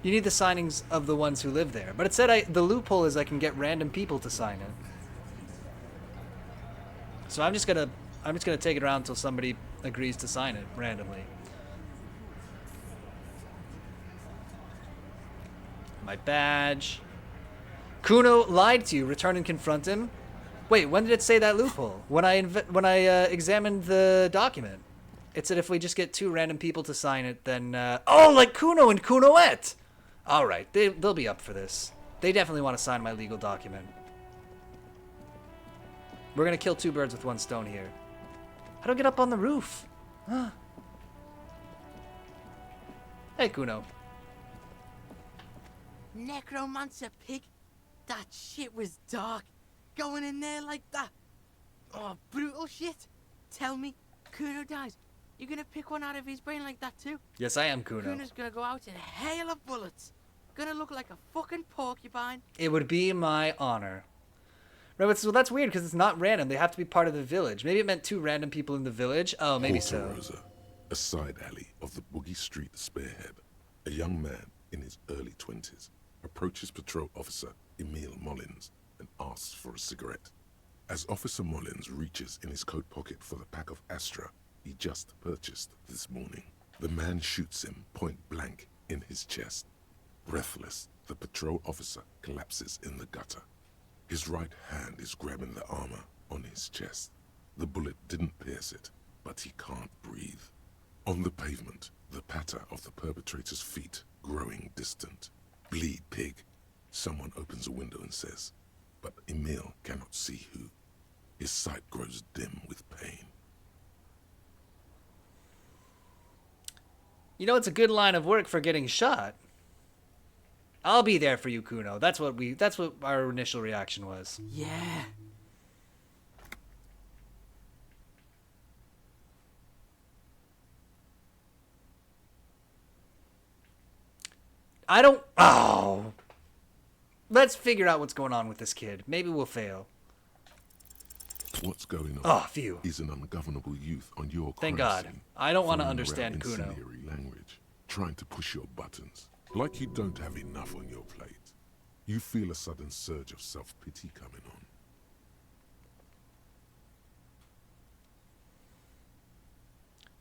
You need the signings of the ones who live there. But it said the loophole is I can get random people to sign it. So I'm just gonna take it around until somebody agrees to sign it randomly. My badge. Kuno lied to you. Return and confront him. Wait, when did it say that loophole? When I examined the document, it said if we just get 2 random people to sign it, then oh, like Kuno and Kunoette. All right, they'll be up for this. They definitely want to sign my legal document. We're gonna kill 2 birds with 1 stone here. How do I get up on the roof? Huh. Hey, Kuno. Necromancer pig. That shit was dark. Going in there like that. Oh, brutal shit. Tell me, Kuno dies. You gonna pick one out of his brain like that too? Yes, I am Kuno. Kuno's gonna go out in a hail of bullets. Gonna look like a fucking porcupine. It would be my honor. Right, so that's weird because it's not random. They have to be part of the village. Maybe it meant 2 random people in the village. Oh, maybe so. Rosa, a side alley of the Boogie Street Spearhead. A young man in his early 20s approaches patrol officer Emile Mullins and asks for a cigarette. As Officer Mullins reaches in his coat pocket for the pack of Astra he just purchased this morning, the man shoots him point blank in his chest. Breathless, the patrol officer collapses in the gutter. His right hand is grabbing the armor on his chest. The bullet didn't pierce it, but he can't breathe. On the pavement, the patter of the perpetrator's feet growing distant. Bleed, pig. Someone opens a window and says, but Emile cannot see who. His sight grows dim with pain. You know, it's a good line of work for getting shot. I'll be there for you, Kuno. That's what our initial reaction was. Yeah. I don't... Oh! Let's figure out what's going on with this kid. Maybe we'll fail. What's going on? Oh, phew. He's an ungovernable youth on your Thank crime God. scene, I don't want to throwing understand around Kuno. incendiary language, trying to push your buttons, like you don't have enough on your plate. You feel a sudden surge of self-pity coming on.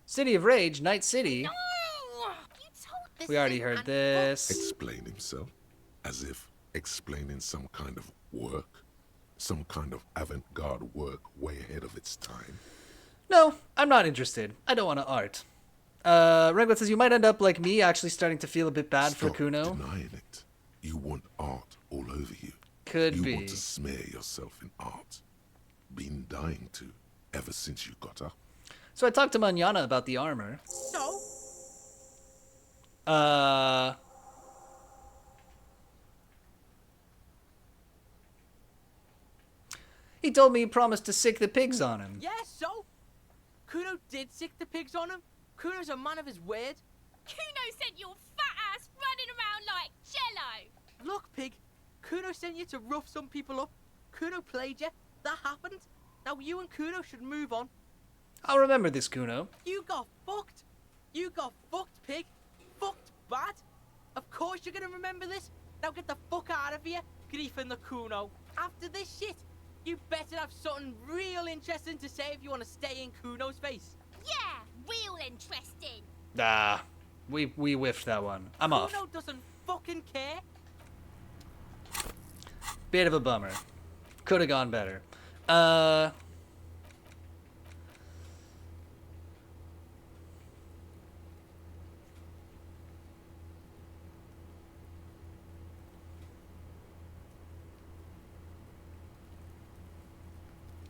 City of Rage, Night City. No! You told this We already thing heard and- this. Explain himself, as if explaining some kind of work, some kind of avant-garde work way ahead of its time. No, I'm not interested. I don't want to art. Reglet says you might end up like me, actually starting to feel a bit bad for Stop Kuno. denying it. You want art all over you. Could you be. want to smear yourself in art. Been dying to, ever since you got up. So I talked to Manana about the armor. So? He told me he promised to sick the pigs on him. Yeah, so? Kuno did sick the pigs on him. Kuno's a man of his word. Kuno sent your fat ass running around like jello. Look, pig. Kuno sent you to rough some people up. Kuno played you. That happened. Now you and Kuno should move on. I'll remember this, Kuno. You got fucked. You got fucked, pig. Fucked bad. Of course you're gonna remember this. Now get the fuck out of here, griefing the Kuno. After this shit, you better have something real interesting to say if you want to stay in Kuno's face. Yeah, real interesting. Ah, we whiffed that one. I'm off. Kuno doesn't fucking care. Bit of a bummer. Could have gone better.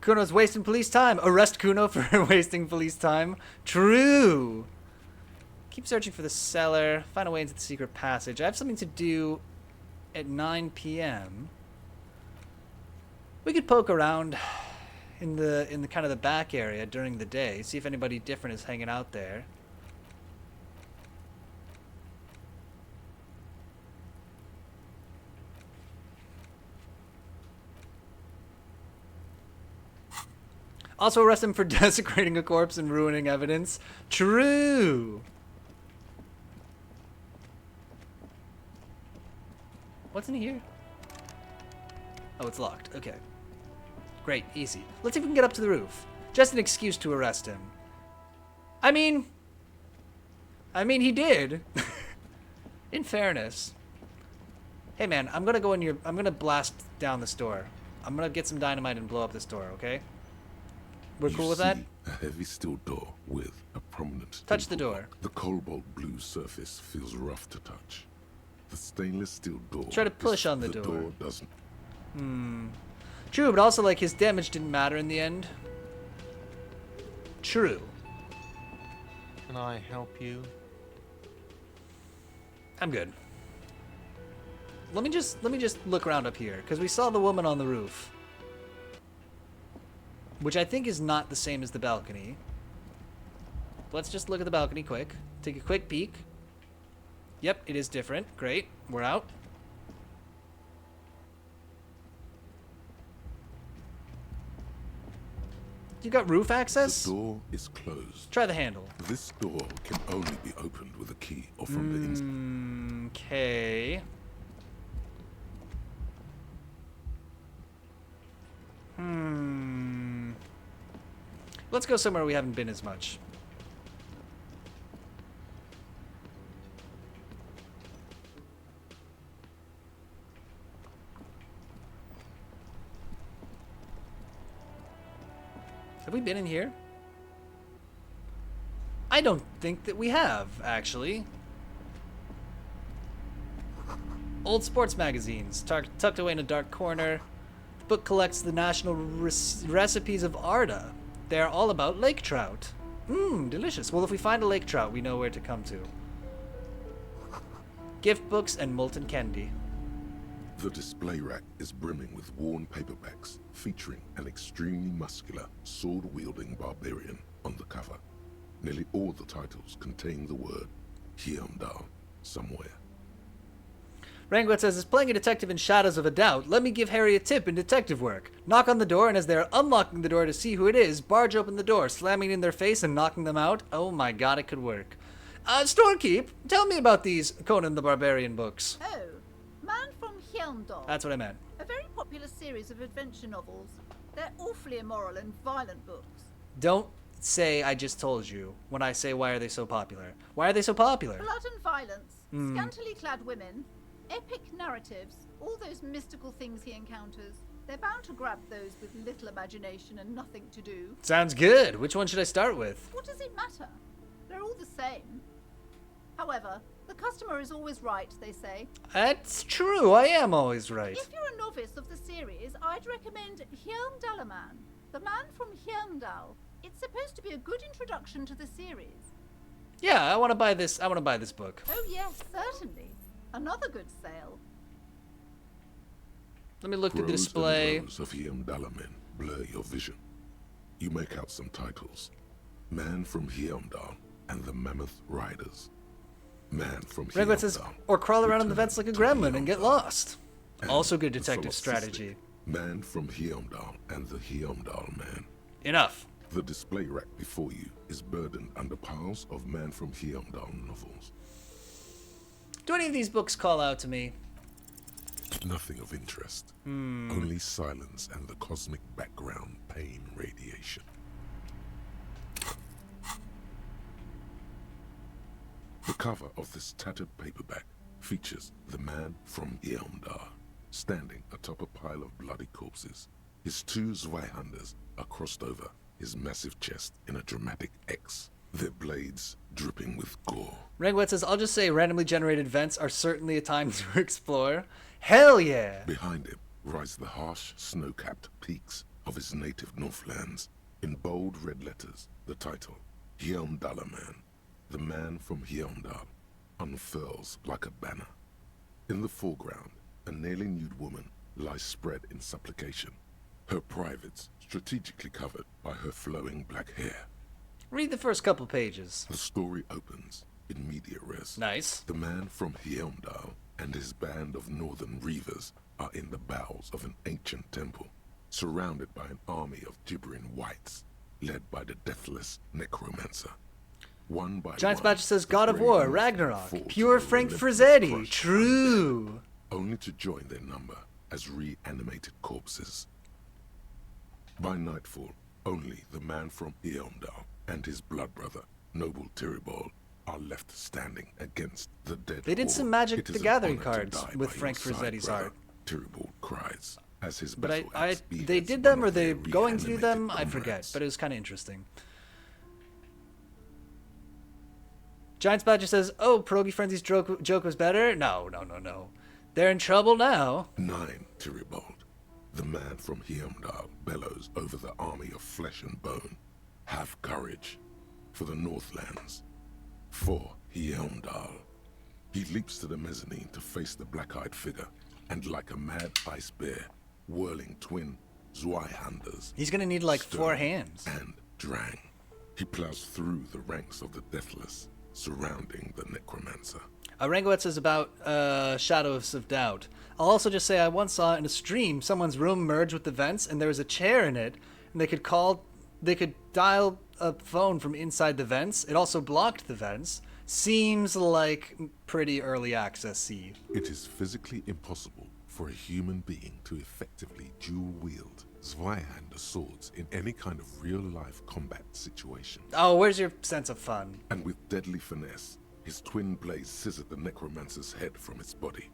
Kuno's wasting police time. Arrest Kuno for wasting police time. True. Keep searching for the cellar. Find a way into the secret passage. I have something to do at 9 p.m. We could poke around in the kind of the back area during the day. See if anybody different is hanging out there. Also arrest him for desecrating a corpse and ruining evidence. True. What's in here? Oh, it's locked. Okay. Great. Easy. Let's see if we can get up to the roof. Just an excuse to arrest him. I mean, he did. In fairness. Hey, man, I'm gonna blast down this door. I'm gonna get some dynamite and blow up this door, okay? We're cool with that? A heavy steel door with a prominent Touch the door. The cobalt blue surface feels rough to touch. The stainless steel door. Try to push on the door. The door doesn't. True, but also, like, his damage didn't matter in the end. True. Can I help you? I'm good. Let me just look around up here, because we saw the woman on the roof. Which I think is not the same as the balcony. Let's just look at the balcony quick. Take a quick peek. Yep, it is different. Great. We're out. You got roof access? The door is closed. Try the handle. This door can only be opened with a key or from the inside. Okay. Let's go somewhere we haven't been as much. Have we been in here? I don't think that we have, actually. Old sports magazines, tucked away in a dark corner. The book collects the national recipes of Arda. They are all about lake trout. Delicious. Well, if we find a lake trout, we know where to come to. Gift books and molten candy. The display rack is brimming with worn paperbacks featuring an extremely muscular, sword-wielding barbarian on the cover. Nearly all the titles contain the word Heimdall somewhere. Ranglet says, is playing a detective in Shadows of a Doubt. Let me give Harry a tip in detective work. Knock on the door, and as they're unlocking the door to see who it is, barge open the door, slamming in their face and knocking them out. Oh my god, it could work. Storekeep, tell me about these Conan the Barbarian books. Oh, Man from Heimdall. That's what I meant. A very popular series of adventure novels. They're awfully immoral and violent books. Don't say I just told you when I say why are they so popular. Why are they so popular? Blood and violence, scantily clad women, epic narratives, all those mystical things he encounters. They're bound to grab those with little imagination and nothing to do. Sounds good. Which one should I start with? What does it matter? They're all the same. However, the customer is always right, they say. That's true. I am always right. If you're a novice of the series, I'd recommend Heimdallaman, the man from Heimdall. It's supposed to be a good introduction to the series. Yeah, I want to buy this. I want to buy this book. Oh yes, certainly. Another good sale. Let me look through the Rows display. and rows of Heimdallamen blur your vision. You make out some titles. Man from Heimdall and the Mammoth Riders. Man from Ranglet says, Heimdall. or crawl around in the vents like a gremlin and get lost. And Also good the detective solipsistic strategy. Man from Heimdall and the Heimdall Man. Enough. The display rack before you is burdened under piles of Man from Heimdall novels. Do any of these books call out to me? Nothing of interest. Only silence and the cosmic background pain radiation. The cover of this tattered paperback features the Man from Heimdall, standing atop a pile of bloody corpses. His two Zweihanders are crossed over his massive chest in a dramatic X, their blades dripping with gore. Rangwet says, I'll just say randomly generated vents are certainly a time to explore. Hell yeah! Behind him rise the harsh, snow-capped peaks of his native Northlands. In bold red letters, the title, Hjelmdaler Man, the man from Hjelmdal, unfurls like a banner. In the foreground, a nearly nude woman lies spread in supplication, her privates strategically covered by her flowing black hair. Read the first couple pages. The story opens in medias res. Nice. The man from Hjelmdal and his band of northern reavers are in the bowels of an ancient temple, surrounded by an army of gibbering whites, led by the deathless necromancer. One by Giants one, Badger says, the God of brave War, Northmen Ragnarok, fall to pure the Frank relentless Frazzetti, crush of true. only to join their number as reanimated corpses. By nightfall, only the man from Hjelmdal and his blood brother, noble Tyribald, are left standing against the dead. They did horde. some Magic It the is an Gathering honor to cards die with by Frank your side, Frazzetti's brother, art. Tyribald cries as his But battle axe they beheads did one them, or of they their going to do them? reanimated I forget, comrades. but it was kind of interesting. Giants Badger says, oh, Pierogi Frenzy's joke was better? No. They're in trouble now. 9, Tyribald. The man from Hjelmdal bellows over the army of flesh and bone. Have courage for the Northlands. For Hjelmdal. He leaps to the mezzanine to face the black-eyed figure, and like a mad ice bear, whirling twin Zweihanders. He's gonna need like Stern 4 hands. And Drang. He plows through the ranks of the deathless, surrounding the necromancer. Rangoet says about Shadows of Doubt. I'll also just say I once saw in a stream someone's room merge with the vents, and there was a chair in it, and they could dial a phone from inside the vents. It also blocked the vents. Seems like pretty early access-y. It is physically impossible for a human being to effectively dual-wield Zweihander swords in any kind of real-life combat situation. Oh, where's your sense of fun? And with deadly finesse, his twin blades scissored the necromancer's head from its body.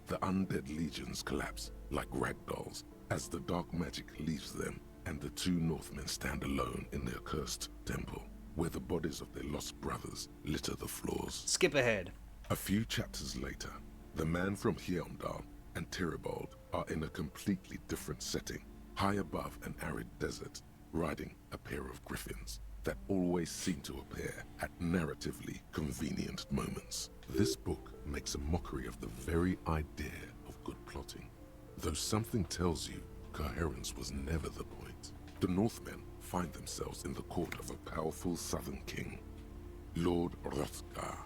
The undead legions collapse like ragdolls as the dark magic leaves them, and the two Northmen stand alone in their cursed temple, where the bodies of their lost brothers litter the floors. Skip ahead. A few chapters later, the man from Hjelmdal and Tyribald are in a completely different setting, high above an arid desert, riding a pair of griffins that always seem to appear at narratively convenient moments. This book makes a mockery of the very idea of good plotting, though something tells you coherence was never the point. The Northmen find themselves in the court of a powerful southern king, Lord Hrothgar.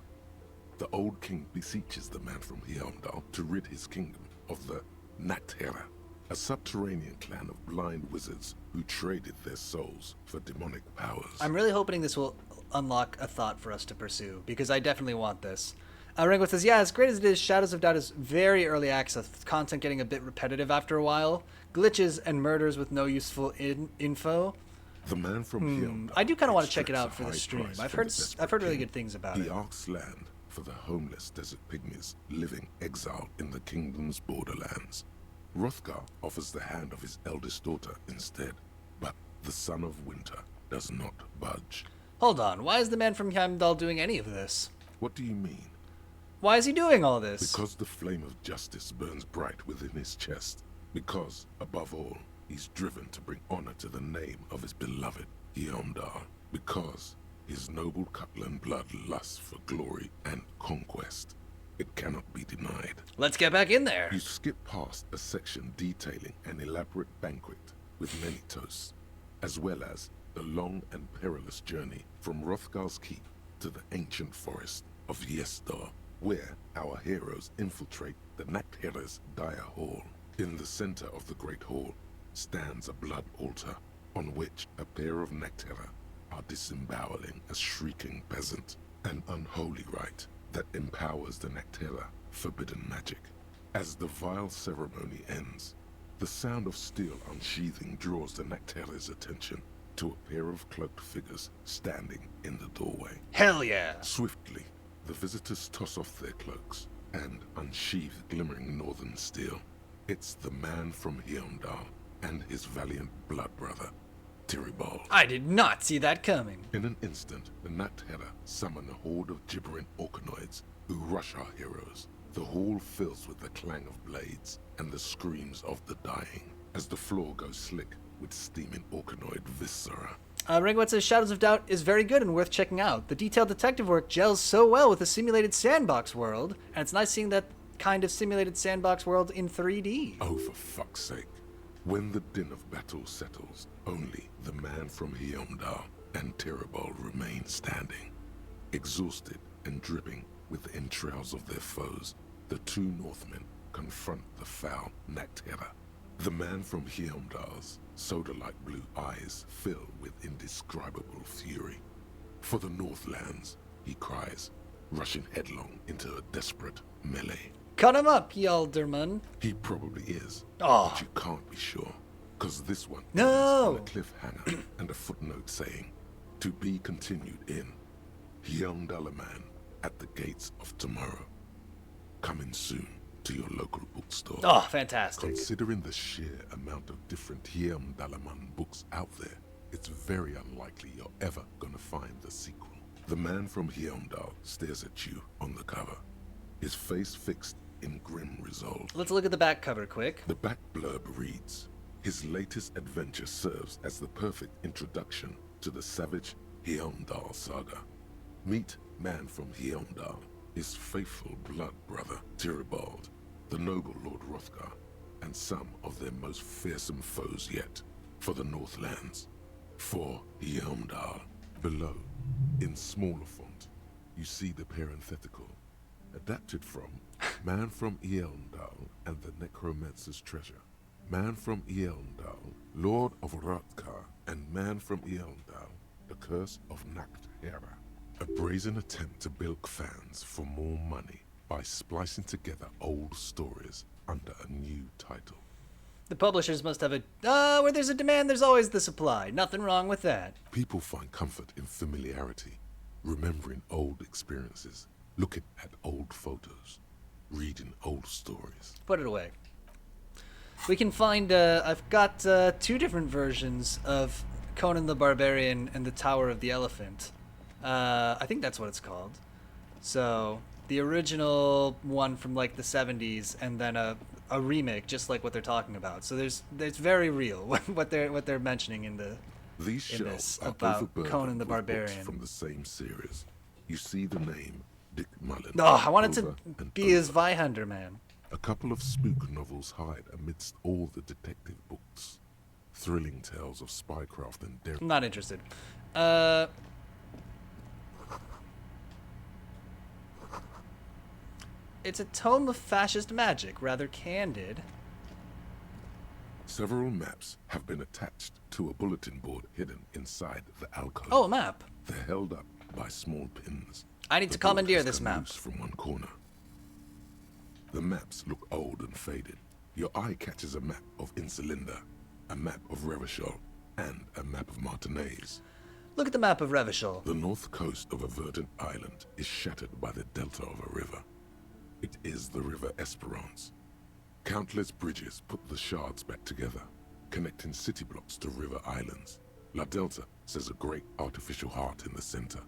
The old king beseeches the man from Hjelmdal to rid his kingdom of the Naktera, a subterranean clan of blind wizards who traded their souls for demonic powers. I'm really hoping this will unlock a thought for us to pursue, because I definitely want this. Ringo says, yeah, as great as it is, Shadows of Doubt is very early access, with content getting a bit repetitive after a while. Glitches and murders with no useful info. The man from Hjelmdal I do kind of want to check it out extracts for a the high stream. price I've from heard the desperate really king. good things about He it. asks land for the homeless desert pygmies living exiled in the kingdom's borderlands. Hrothgar offers the hand of his eldest daughter instead, but the son of winter does not budge. Hold on, why is the man from Heimdall doing any of this? What do you mean? Why is he doing all this? Because the flame of justice burns bright within his chest. Because, above all, he's driven to bring honor to the name of his beloved Hjelmdal. Because his noble Cutland blood lusts for glory and conquest. It cannot be denied. Let's get back in there. You skip past a section detailing an elaborate banquet with many toasts, as well as the long and perilous journey from Hrothgar's keep to the ancient forest of Yesdar, where our heroes infiltrate the Naktera's dire hall. In the center of the great hall stands a blood altar on which a pair of Naktera are disemboweling a shrieking peasant, an unholy rite that empowers the Naktera forbidden magic. As the vile ceremony ends, the sound of steel unsheathing draws the Naktera's attention to a pair of cloaked figures standing in the doorway. Hell yeah! Swiftly, the visitors toss off their cloaks and unsheathe glimmering northern steel. It's the man from Heimdall and his valiant blood brother, Tiribald. I did not see that coming. In an instant, the Nathera summon a horde of gibbering orcanoids who rush our heroes. The hall fills with the clang of blades and the screams of the dying as the floor goes slick with steaming orcanoid viscera. Ringwet says Shadows of Doubt is very good and worth checking out. The detailed detective work gels so well with the simulated sandbox world, and it's nice seeing that kind of simulated sandbox world in 3D. Oh, for fuck's sake. When the din of battle settles, only the man from Heimdall and Tiribald remain standing. Exhausted and dripping with the entrails of their foes, the two Northmen confront the foul Nathera. The man from Heimdall's soda-like blue eyes fill with indescribable fury. For the Northlands, he cries, rushing headlong into a desperate melee. Cut him up, Yalderman. He probably is, Oh. but you can't be sure, because this one No. ends on a cliffhanger and a footnote saying, to be continued in Heimdallaman at the gates of tomorrow. Coming soon to your local bookstore. Oh, fantastic. Considering the sheer amount of different Heimdallaman books out there, it's very unlikely you're ever gonna find the sequel. The man from Heimdall stares at you on the cover, his face fixed in grim resolve. Let's look at the back cover quick. The back blurb reads, his latest adventure serves as the perfect introduction to the savage Heimdall saga. Meet man from Heimdall, his faithful blood brother Tiribald, the noble Lord Hrothgar, and some of their most fearsome foes yet for the Northlands. For Heimdall. Below, in smaller font, you see the parenthetical, adapted from Man from Heimdall and the Necromancer's Treasure. Man from Heimdall, Lord of Hrothgar, and Man from Heimdall, the Curse of Nathera. A brazen attempt to bilk fans for more money by splicing together old stories under a new title. The publishers must have a... where there's a demand, there's always the supply. Nothing wrong with that. People find comfort in familiarity, remembering old experiences, looking at old photos, reading old stories. Put it away. We can find... I've got 2 different versions of Conan the Barbarian and the Tower of the Elephant. I think that's what it's called. So, the original one from like the 70s, and then a remake, just like what they're talking about. So it's very real what they're mentioning in the These in shelves this are about overburdened Conan the with books Barbarian. from the same series. You see the name Dick Mullen. Oh, I wanted over to and be his over. Viehunter, man. A couple of spook novels hide amidst all the detective books. Thrilling tales of spycraft and daring. I'm not interested. It's a tome of fascist magic, rather candid. Several maps have been attached to a bulletin board hidden inside the alcove. Oh, a map. They're held up by small pins. I need The to board commandeer has this come map. loose from one corner. The maps look old and faded. Your eye catches a map of Insulinda, a map of Revachol, and a map of Martinez. Look at the map of Revachol. The north coast of a verdant island is shattered by the delta of a river. It is the River Esperance. Countless bridges put the shards back together, connecting city blocks to river islands. La Delta says a great artificial heart in the center,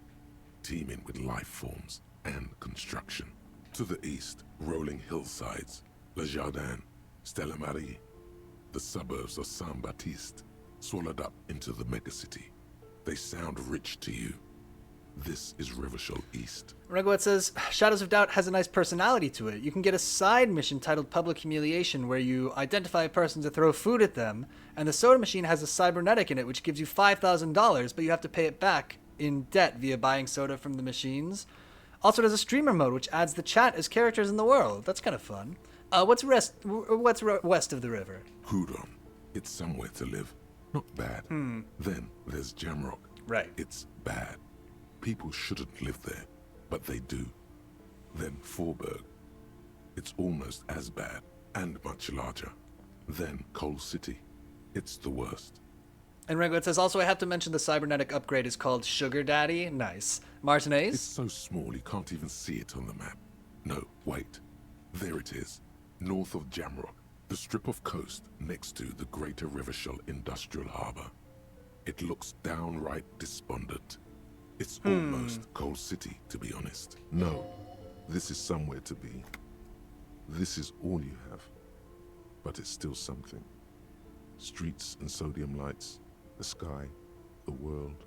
teeming with life forms and construction. To the east, rolling hillsides, Le Jardin, Stella Marie, the suburbs of Saint-Baptiste, swallowed up into the megacity. They sound rich to you. This is Revachol East. Regwet says, Shadows of Doubt has a nice personality to it. You can get a side mission titled Public Humiliation where you identify a person to throw food at them, and the soda machine has a cybernetic in it which gives you $5,000, but you have to pay it back in debt via buying soda from the machines. Also, it has a streamer mode which adds the chat as characters in the world. That's kind of fun. What's west of the river? Hudon. It's somewhere to live. Not bad. Then there's Jamrock. Right. It's bad. People shouldn't live there, but they do. Then Forberg. It's almost as bad, and much larger. Then Coal City. It's the worst. And Regwet says, also I have to mention the cybernetic upgrade is called Sugar Daddy. Nice. Martinez? It's so small you can't even see it on the map. No, wait. There it is. North of Jamrock. The strip of coast next to the Greater Rivershell Industrial Harbor. It looks downright despondent. It's almost Coal City, to be honest. No, this is somewhere to be. This is all you have. But it's still something. Streets and sodium lights, the sky, the world.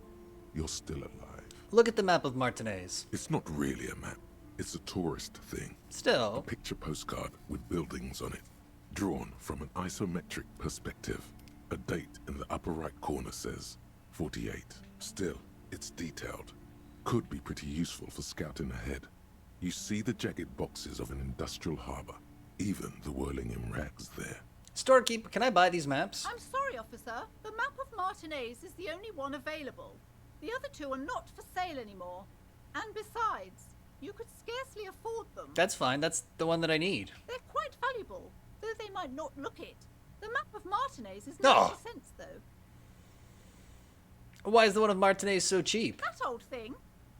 You're still alive. Look at the map of Martinez. It's not really a map. It's a tourist thing. Still. A picture postcard with buildings on it. Drawn from an isometric perspective. A date in the upper right corner says 48. Still, it's detailed. Could be pretty useful for scouting ahead. You see the jagged boxes of an industrial harbor. Even the whirling in rags there. Storekeeper, can I buy these maps? I'm sorry, officer. The map of Martinez is the only one available. The other two are not for sale anymore. And besides, you could scarcely afford them. That's fine. That's the one that I need. They're quite valuable, though they might not look it. The map of Martinez is Oh. 90 cents, though. Why is the one of Martinez so cheap? That old thing.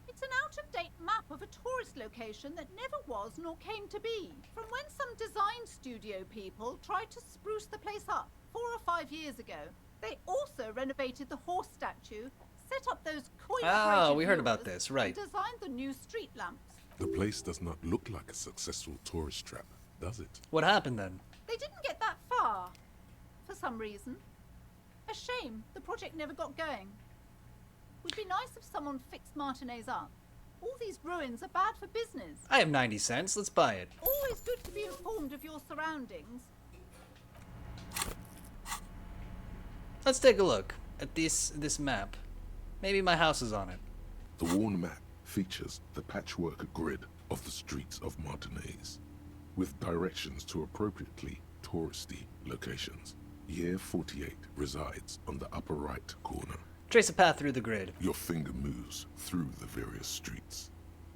It's an out-of-date map of a tourist location that never was nor came to be. From when some design studio people tried to spruce the place up 4 or 5 years ago. They also renovated the horse statue, set up those coin-operated we heard about viewers, this, right. and designed the new street lamps. The place does not look like a successful tourist trap, does it? What happened then? They didn't get that far, for some reason. A shame the project never got going. Would be nice if someone fixed Martinez up. All these ruins are bad for business. I have 90 cents. Let's buy it. Always good to be informed of your surroundings. Let's take a look at this map. Maybe my house is on it. The worn map features the patchwork grid of the streets of Martinez, with directions to appropriately touristy locations. Year 48 resides on the upper right corner. Trace a path through the grid. Your finger moves through the various streets,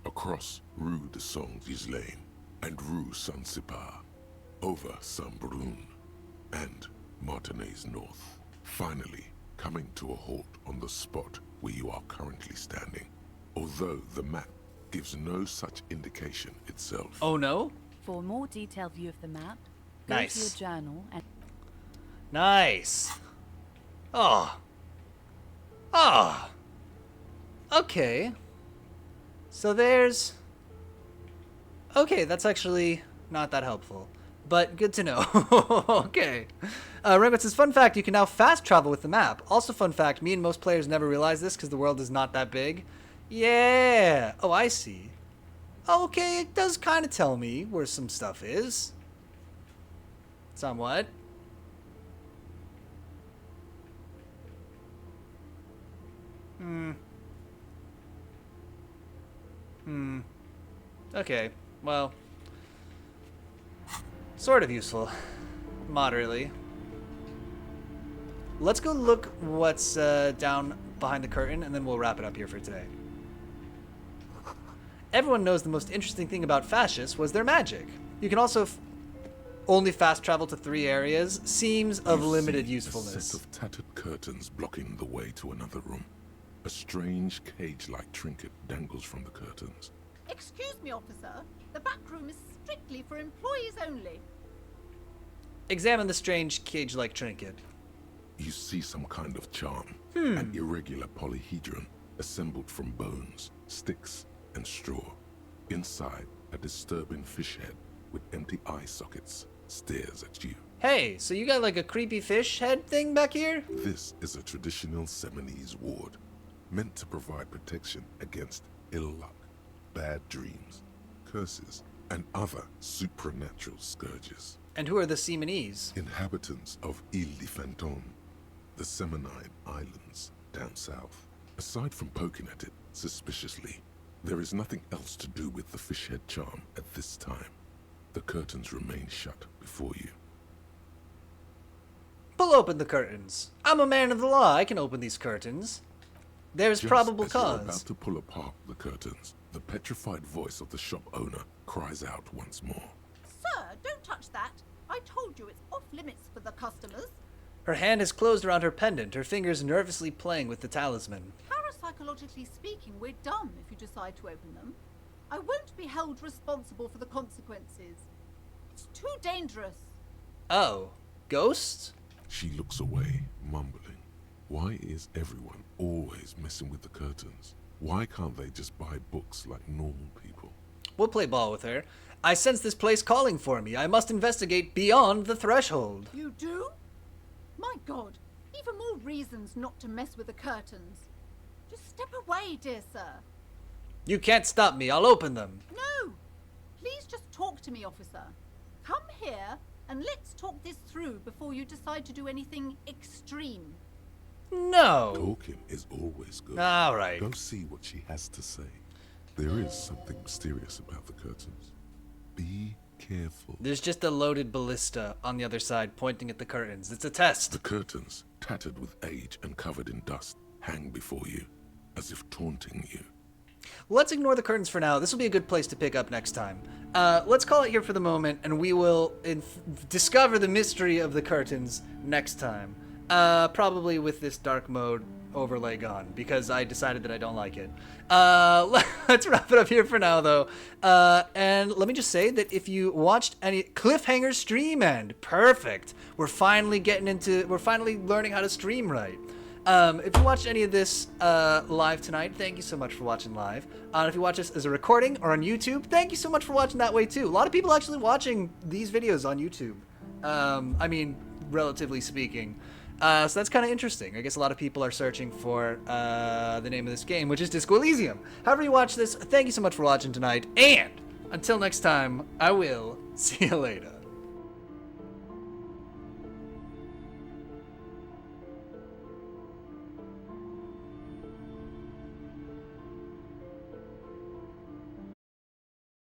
across Rue de Saint-Ghislain and Rue Saint-Cypar, over Saint-Brun and Martinez North, finally coming to a halt on the spot where you are currently standing, although the map gives no such indication itself. Oh no? For a more detailed view of the map, go Nice. to your journal and... Nice. Oh. Ah. Okay. So there's... Okay, that's actually not that helpful. But good to know. Okay. Rengo says, fun fact, you can now fast travel with the map. Also fun fact, me and most players never realize this because the world is not that big. Yeah. Oh, I see. Okay, it does kind of tell me where some stuff is. Somewhat. Okay, well, sort of useful. Moderately. Let's go look what's down behind the curtain, and then we'll wrap it up here for today. Everyone knows the most interesting thing about fascists was their magic. You can also only fast travel to 3 areas. Seems of limited usefulness. A set of tattered curtains blocking the way to another room. A strange cage-like trinket dangles from the curtains. Excuse me, officer. The back room is strictly for employees only. Examine the strange cage-like trinket. You see some kind of charm. An irregular polyhedron assembled from bones, sticks, and straw. Inside, a disturbing fish head with empty eye sockets stares at you. Hey, so you got like a creepy fish head thing back here? This is a traditional Seminese ward, meant to provide protection against ill luck, bad dreams, curses, and other supernatural scourges. And who are the Seminese? Inhabitants of Ile de Fantôme, the Seminide Islands down south. Aside from poking at it suspiciously, there is nothing else to do with the fish head charm at this time. The curtains remain shut before you. Pull open the curtains. I'm a man of the law. I can open these curtains. There's Just probable as you're cause. about to pull apart the curtains, the petrified voice of the shop owner cries out once more. Sir, don't touch that. I told you it's off limits for the customers. Her hand is closed around her pendant, her fingers nervously playing with the talisman. Parapsychologically speaking, we're dumb if you decide to open them. I won't be held responsible for the consequences. It's too dangerous. Oh, ghosts? She looks away, mumbling. Why is everyone always messing with the curtains? Why can't they just buy books like normal people? We'll play ball with her. I sense this place calling for me. I must investigate beyond the threshold. You do? My God, even more reasons not to mess with the curtains. Just step away, dear sir. You can't stop me. I'll open them. No! Please just talk to me, officer. Come here and let's talk this through before you decide to do anything extreme. No. Talking is always good. All right. Go see what she has to say. There is something mysterious about the curtains. Be careful. There's just a loaded ballista on the other side pointing at the curtains. It's a test. The curtains, tattered with age and covered in dust, hang before you, as if taunting you. Let's ignore the curtains for now. This will be a good place to pick up next time. Let's call it here for the moment, and we will discover the mystery of the curtains next time. Probably with this dark mode overlay gone, because I decided that I don't like it. Let's wrap it up here for now, though. And let me just say that if you watched any cliffhanger stream end, perfect. We're finally learning how to stream right. If you watched any of this live tonight, thank you so much for watching live. If you watch this as a recording or on YouTube, thank you so much for watching that way too. A lot of people actually watching these videos on YouTube. I mean, relatively speaking. So that's kind of interesting. I guess a lot of people are searching for the name of this game, which is Disco Elysium. However you watch this, thank you so much for watching tonight. And until next time, I will see you later.